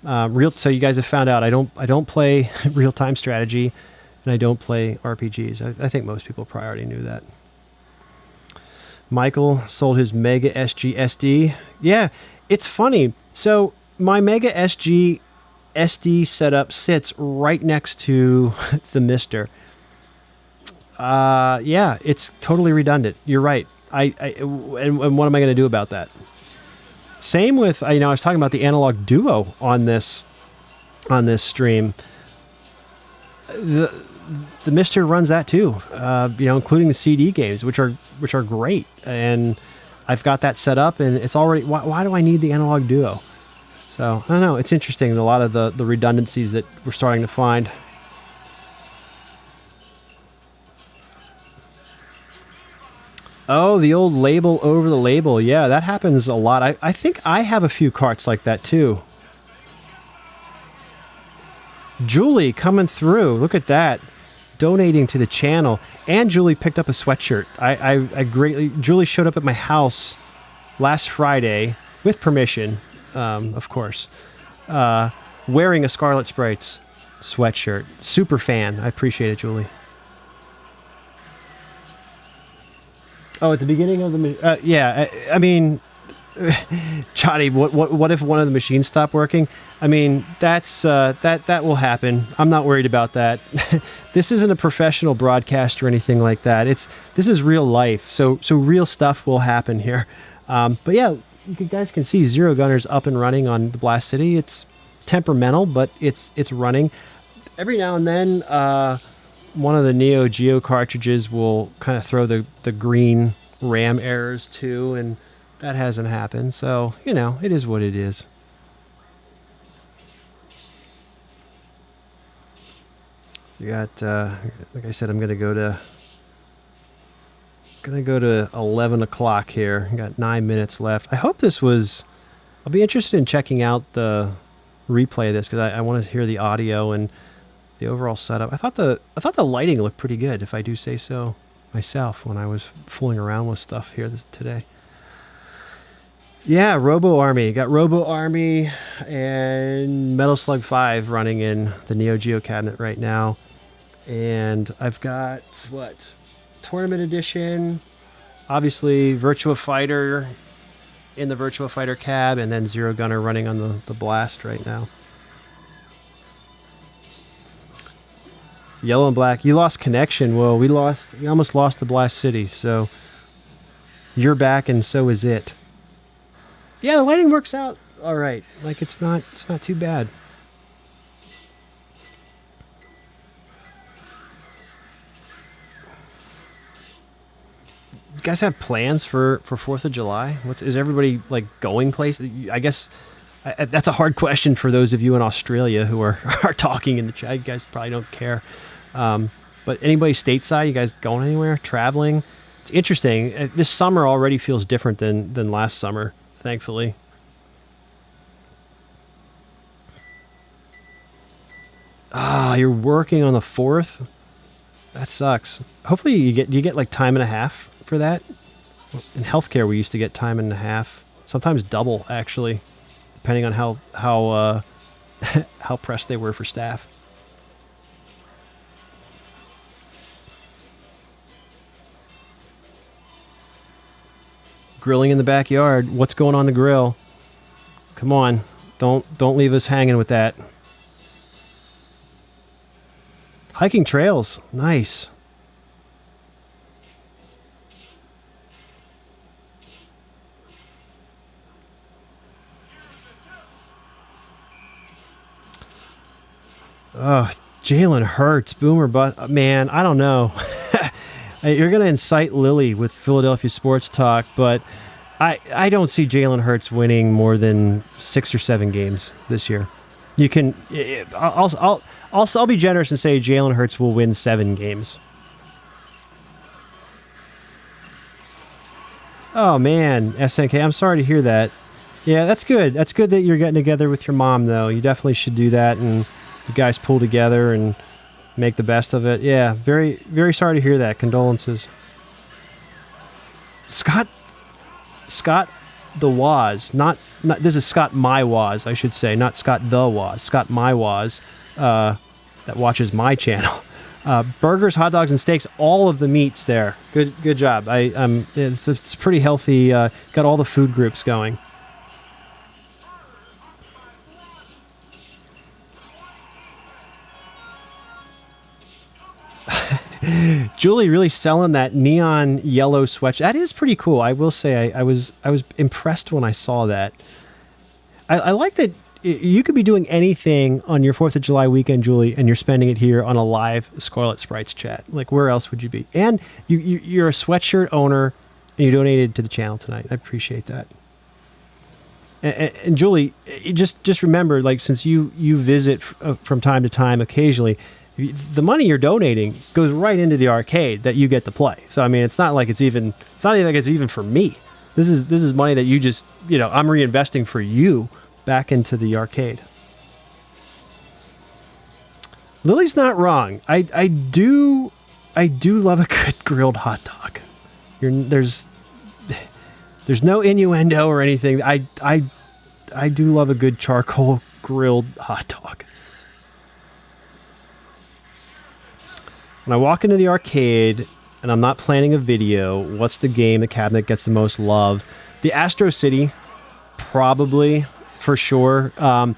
So you guys have found out I don't play real-time strategy, and I don't play RPGs. I think most people probably already knew that. Michael sold his Mega SG SD. Yeah, it's funny. So my Mega SG SD setup sits right next to the MiSTer. Yeah, it's totally redundant. You're right. And what am I going to do about that? Same with, I was talking about the Analog Duo on this stream. The MiSTer runs that too, including the CD games, which are great. And I've got that set up, and it's already. Why do I need the Analog Duo? So I don't know. It's interesting. A lot of the redundancies that we're starting to find. Oh, the old label over the label. Yeah, that happens a lot. I think I have a few carts like that too. Julie coming through. Look at that. Donating to the channel. And Julie picked up a sweatshirt. Julie showed up at my house last Friday with permission, of course, wearing a ScarletSprites sweatshirt. Super fan. I appreciate it, Julie. Oh, at the beginning of the yeah. I mean, Johnny, what if one of the machines stopped working? I mean, that will happen. I'm not worried about that. This isn't a professional broadcast or anything like that. This is real life. So real stuff will happen here. But yeah, you guys can see Zero Gunner's up and running on the Blast City. It's temperamental, but it's running. Every now and then, one of the Neo Geo cartridges will kind of throw the green RAM errors too, and that hasn't happened. So, it is what it is. You got, like I said, I'm going to go to 11 o'clock here. Got 9 minutes left. I hope I'll be interested in checking out the replay of this because I want to hear the audio and the overall setup. I thought the lighting looked pretty good, if I do say so myself, when I was fooling around with stuff here today. Yeah, Robo Army. Got Robo Army and Metal Slug 5 running in the Neo Geo cabinet right now. And I've got, Tournament Edition, obviously Virtua Fighter in the Virtua Fighter cab, and then Zero Gunner running on the Blast right now. Yellow and Black, you lost connection. Well, we almost lost the Blast City, so you're back and so is it. Yeah, the lighting works out all right. Like it's not too bad. You guys have plans for 4th of July? Is everybody like going places? I guess that's a hard question for those of you in Australia who are talking in the chat. You guys probably don't care. But anybody stateside, you guys going anywhere? Traveling? It's interesting. This summer already feels different than last summer, thankfully. You're working on the 4th? That sucks. Hopefully you get like time and a half for that. In healthcare, we used to get time and a half, sometimes double actually, depending on how how pressed they were for staff. Grilling in the backyard. What's going on the grill? Come on, don't leave us hanging with that. Hiking trails, nice. Oh, Jalen Hurts, boomer bust. Man, I don't know. You're going to incite Lily with Philadelphia Sports Talk, but I don't see Jalen Hurts winning more than 6 or 7 games this year. You can, I'll be generous and say Jalen Hurts will win 7 games. Oh man, SNK, I'm sorry to hear that. Yeah, that's good. That's good that you're getting together with your mom, though. You definitely should do that, and you guys pull together and make the best of it. Yeah, very, very sorry to hear that. Condolences. Scott the Waz, not this is Scott My Waz, I should say, not Scott the Waz. Scott My Waz, that watches my channel. Burgers, hot dogs, and steaks, all of the meats there. Good job. It's pretty healthy. Got all the food groups going. Julie really selling that neon yellow sweatshirt. That is pretty cool. I will say I was impressed when I saw that. I like that you could be doing anything on your 4th of July weekend, Julie, and you're spending it here on a live ScarletSprites chat. Like, where else would you be? And you're a sweatshirt owner, and you donated to the channel tonight. I appreciate that. And Julie, just remember, like, since you visit from time to time occasionally, the money you're donating goes right into the arcade that you get to play. So I mean, it's not even like it's even for me. This is money that you just, I'm reinvesting for you back into the arcade. Lily's not wrong. I do love a good grilled hot dog. There's no innuendo or anything. I do love a good charcoal grilled hot dog. When I walk into the arcade, and I'm not planning a video, what's the game the cabinet gets the most love? The Astro City, probably, for sure. And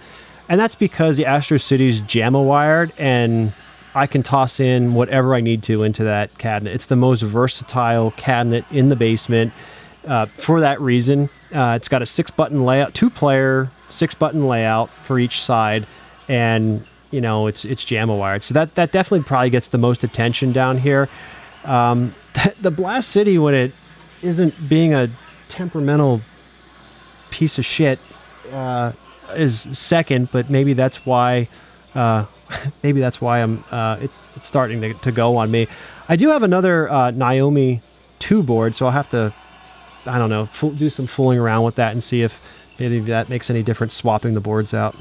that's because the Astro City is JAMA wired, and I can toss in whatever I need to into that cabinet. It's the most versatile cabinet in the basement. For that reason, it's got a 6-button layout, 2-player, 6-button layout for each side, and it's JAMA wired. So that definitely probably gets the most attention down here. The Blast City, when it isn't being a temperamental piece of shit, is second, but maybe that's why I'm it's starting to go on me. I do have another Naomi 2 board, so I'll have to, I don't know, do some fooling around with that and see if maybe that makes any difference swapping the boards out.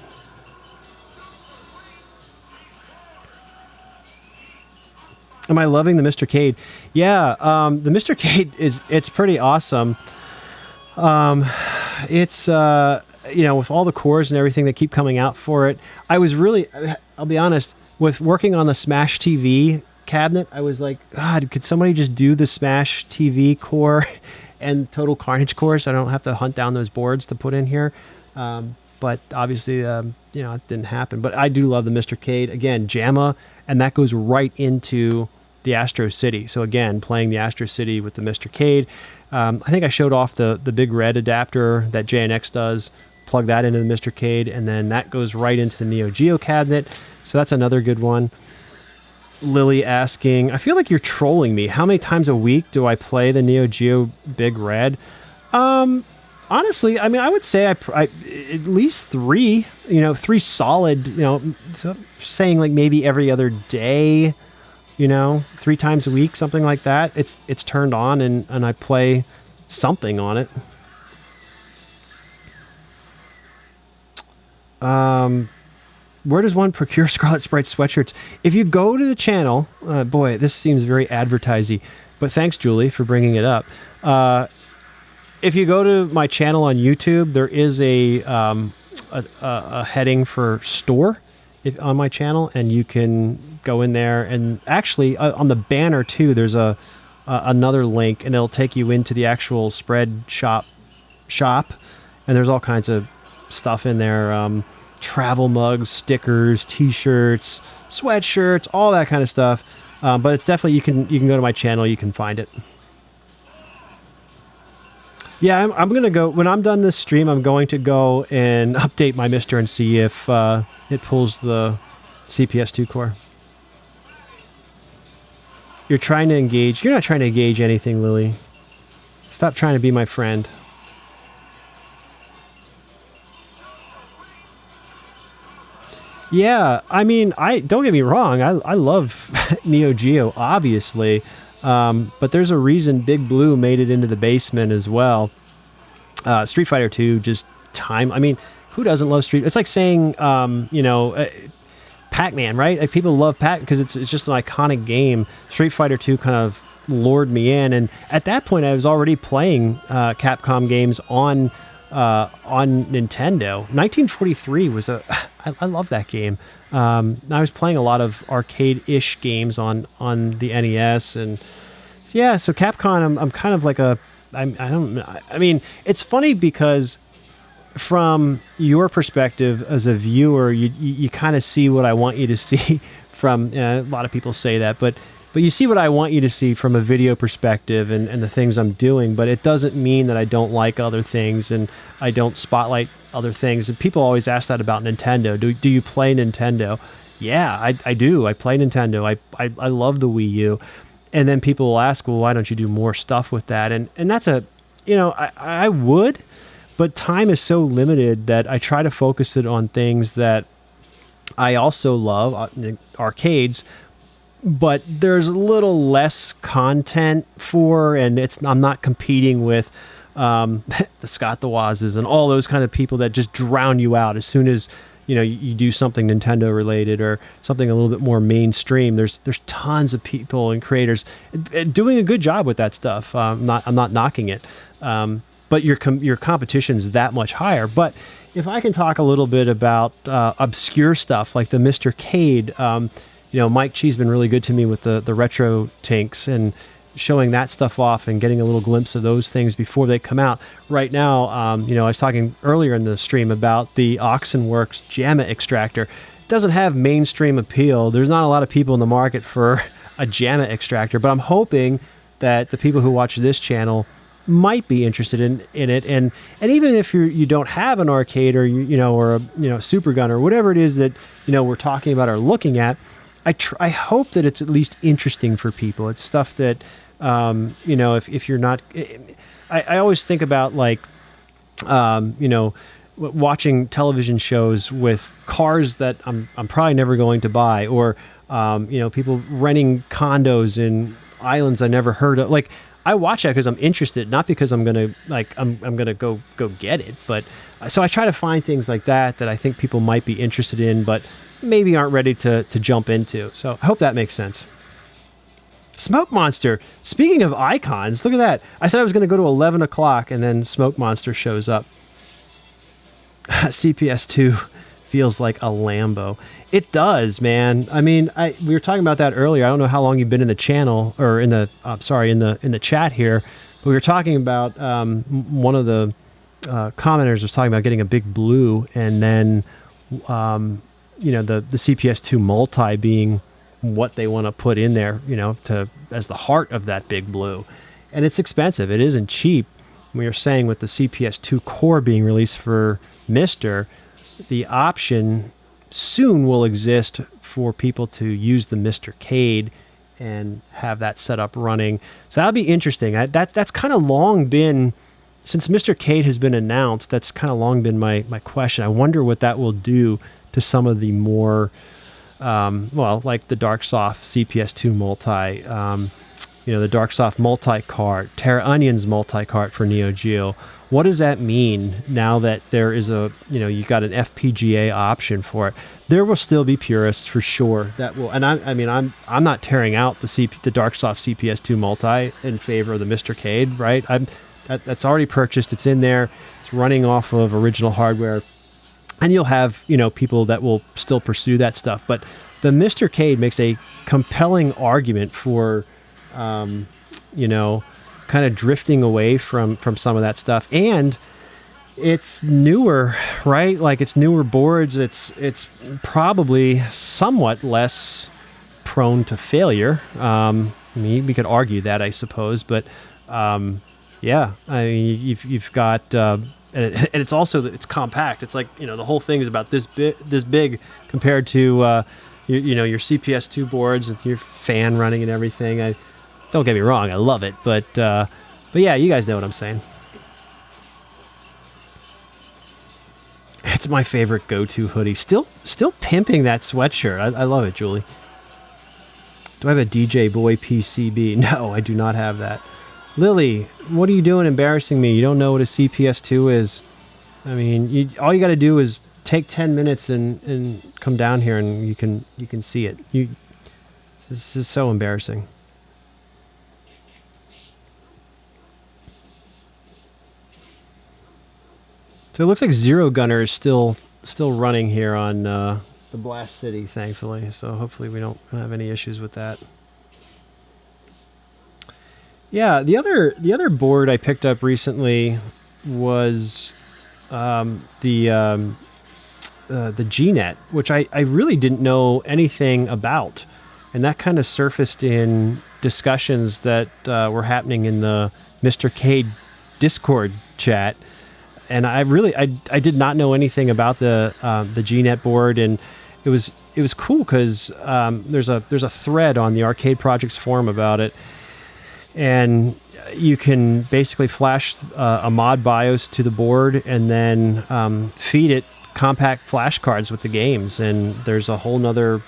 Am I loving the Mr. Cade? Yeah, the Mr. Cade it's pretty awesome. It's with all the cores and everything that keep coming out for it. I'll be honest, with working on the Smash TV cabinet, I was like, God, could somebody just do the Smash TV core and Total Carnage core so I don't have to hunt down those boards to put in here? But obviously, it didn't happen. But I do love the Mr. Cade. Again, JAMA, and that goes right into the Astro City. So again, playing the Astro City with the Mr. Cade. I think I showed off the big red adapter that JNX does. Plug that into the Mr. Cade, and then that goes right into the Neo Geo cabinet. So that's another good one. Lily asking, I feel like you're trolling me. How many times a week do I play the Neo Geo Big Red? Honestly, I mean, I would say I at least 3, 3 solid, saying like maybe every other day, 3 times a week, something like that. It's turned on and I play something on it. Where does one procure ScarletSprites sweatshirts? If you go to the channel, boy, this seems very advertising, but thanks, Julie, for bringing it up. If you go to my channel on YouTube, there is a heading for store on my channel, and you can go in there. And actually, on the banner too, there's another link, and it'll take you into the actual spread shop, and there's all kinds of stuff in there. Travel mugs, stickers, t-shirts, sweatshirts, all that kind of stuff. But it's definitely, you can go to my channel, you can find it. Yeah, I'm going to go, when I'm done this stream, I'm going to go and update my MiSTer and see if it pulls the CPS2 core. You're trying to engage. You're not trying to engage anything, Lily. Stop trying to be my friend. Yeah, I mean, don't get me wrong. I love Neo Geo, obviously, but there's a reason Big Blue made it into the basement as well. Street Fighter 2, just time. I mean, who doesn't love Street? It's like saying, Pac-Man, right? Like people love Pac because it's just an iconic game. Street Fighter 2 kind of lured me in, and at that point, I was already playing Capcom games on Nintendo. 1943 was I love that game. I was playing a lot of arcade-ish games on the NES, and yeah, so Capcom, I'm kind of like I mean, it's funny because from your perspective as a viewer, you kind of see what I want you to see from, a lot of people say that, but you see what I want you to see from a video perspective and the things I'm doing, but it doesn't mean that I don't like other things and I don't spotlight other things. And people always ask that about Nintendo. Do you play Nintendo? Yeah, I do. I play Nintendo. I love the Wii U. And then people will ask, well, why don't you do more stuff with that? And that's I would, but time is so limited that I try to focus it on things that I also love, arcades, but there's a little less content for, and I'm not competing with the Scott the Wazes and all those kind of people that just drown you out as soon as you do something Nintendo related or something a little bit more mainstream. There's tons of people and creators doing a good job with that stuff. I'm not knocking it, but your competition's that much higher. But if I can talk a little bit about obscure stuff like the Mr. Cade, Mike Chi's been really good to me with the retro tinks, and showing that stuff off and getting a little glimpse of those things before they come out. Right now, I was talking earlier in the stream about the Oxenworks JAMA extractor. It doesn't have mainstream appeal. There's not a lot of people in the market for a JAMA extractor, but I'm hoping that the people who watch this channel might be interested in it, and even if you don't have an arcade or or a super gun or whatever it is that we're talking about or looking at, I hope that it's at least interesting for people. It's stuff that if you're not, I always think about like watching television shows with cars that I'm probably never going to buy, or people renting condos in islands I never heard of. Like, I watch that because I'm interested, not because I'm gonna go get it. But so I try to find things like that I think people might be interested in, but maybe aren't ready to jump into. So I hope that makes sense. Smoke Monster. Speaking of icons, look at that. I said I was going to go to 11 o'clock, and then Smoke Monster shows up. CPS2 feels like a Lambo. It does, man. I mean, we were talking about that earlier. I don't know how long you've been in the channel, or in the chat here, but we were talking about one of the commenters was talking about getting a big blue, and then the CPS2 multi being what they want to put in there, as the heart of that big blue. And it's expensive. It isn't cheap. We were saying with the CPS2 core being released for MiSTer, the option soon will exist for people to use the MiSTerCade and have that setup running. So that'll be interesting. That's kind of long been, since MiSTerCade has been announced, that's kind of long been my question. I wonder what that will do to some of the more, like the Darksoft CPS2 multi, the Darksoft multi-cart, Terra Onion's multi-cart for Neo Geo. What does that mean now that there is you got an FPGA option for it? There will still be purists for sure that will, and I'm not tearing out the Darksoft CPS2 multi in favor of the MiSTerCade, right? That's already purchased. It's in there. It's running off of original hardware, and you'll have people that will still pursue that stuff. But the MiSTerCade makes a compelling argument for kind of drifting away from some of that stuff. And it's newer, right? Like, it's newer boards. It's probably somewhat less prone to failure. We could argue that, I suppose, but yeah, I mean, you've got and it's also, it's compact. It's like, the whole thing is about this big compared to your CPS2 boards with your fan running and everything. Don't get me wrong, I love it, but yeah, you guys know what I'm saying. It's my favorite go-to hoodie. Still pimping that sweatshirt. I love it, Julie. Do I have a DJ Boy PCB? No, I do not have that. Lily, what are you doing embarrassing me? You don't know what a CPS2 is. I mean, all you got to do is take 10 minutes and come down here, and you can see it. This is so embarrassing. So it looks like Zero Gunner is still running here on the Blast City, thankfully. So hopefully we don't have any issues with that. Yeah, the other board I picked up recently was the GNet, which I really didn't know anything about, and that kind of surfaced in discussions that were happening in the MiSTerCade Discord chat. And I did not know anything about the GNet board, and it was cool because there's a thread on the Arcade Projects forum about it, and you can basically flash a mod BIOS to the board and then feed it compact flash cards with the games, and there's a whole nother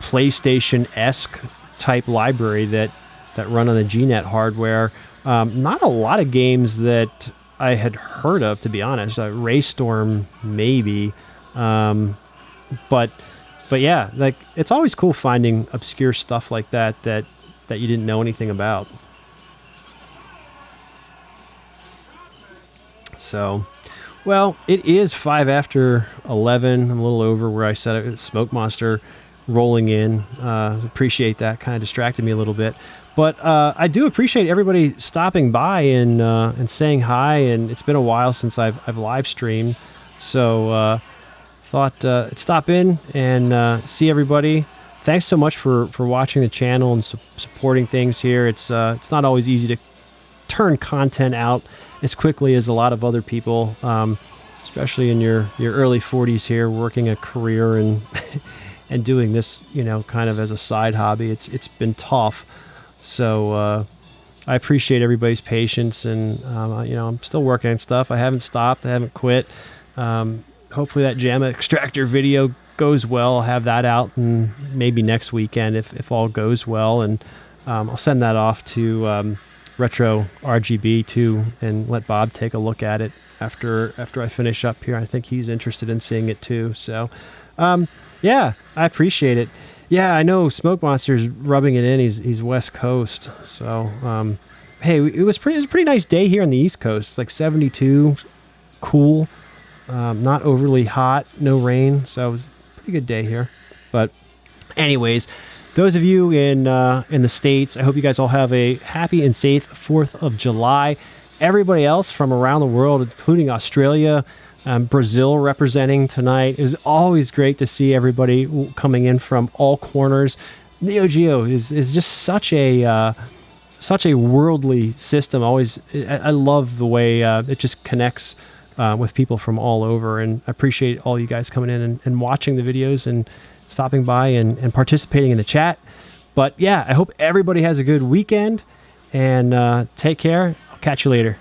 PlayStation-esque type library that run on the GNet hardware. Not a lot of games that I had heard of, to be honest. Raystorm, maybe. But yeah, like, it's always cool finding obscure stuff like that you didn't know anything about. So, well, it is 5 after 11. I'm a little over where I said it. Smoke Monster rolling in. Appreciate that. Kind of distracted me a little bit. But I do appreciate everybody stopping by and saying hi. And it's been a while since I've live streamed, so thought I'd stop in and see everybody. Thanks so much for watching the channel and supporting things here. It's not always easy to turn content out as quickly as a lot of other people, especially in your early 40s here, working a career and and doing this, kind of as a side hobby. It's been tough. So I appreciate everybody's patience, and I'm still working on stuff. I haven't stopped. I haven't quit. Hopefully that JAMA extractor video goes well. I'll have that out, and maybe next weekend if all goes well, and I'll send that off to Retro RGB too, and let Bob take a look at it after I finish up here. I think he's interested in seeing it too. So yeah, I appreciate it. Yeah, I know Smoke Monster's rubbing it in. He's West Coast, so hey, it was a pretty nice day here on the East Coast. It's like 72, cool, not overly hot, no rain, so it was a pretty good day here. But anyways, those of you in the States, I hope you guys all have a happy and safe 4th of July. Everybody else from around the world, including Australia, Brazil representing tonight. It was always great to see everybody coming in from all corners. Neo Geo is just such a worldly system. I love the way it just connects with people from all over, and I appreciate all you guys coming in and watching the videos and stopping by and participating in the chat. But yeah, I hope everybody has a good weekend, and take care. I'll catch you later.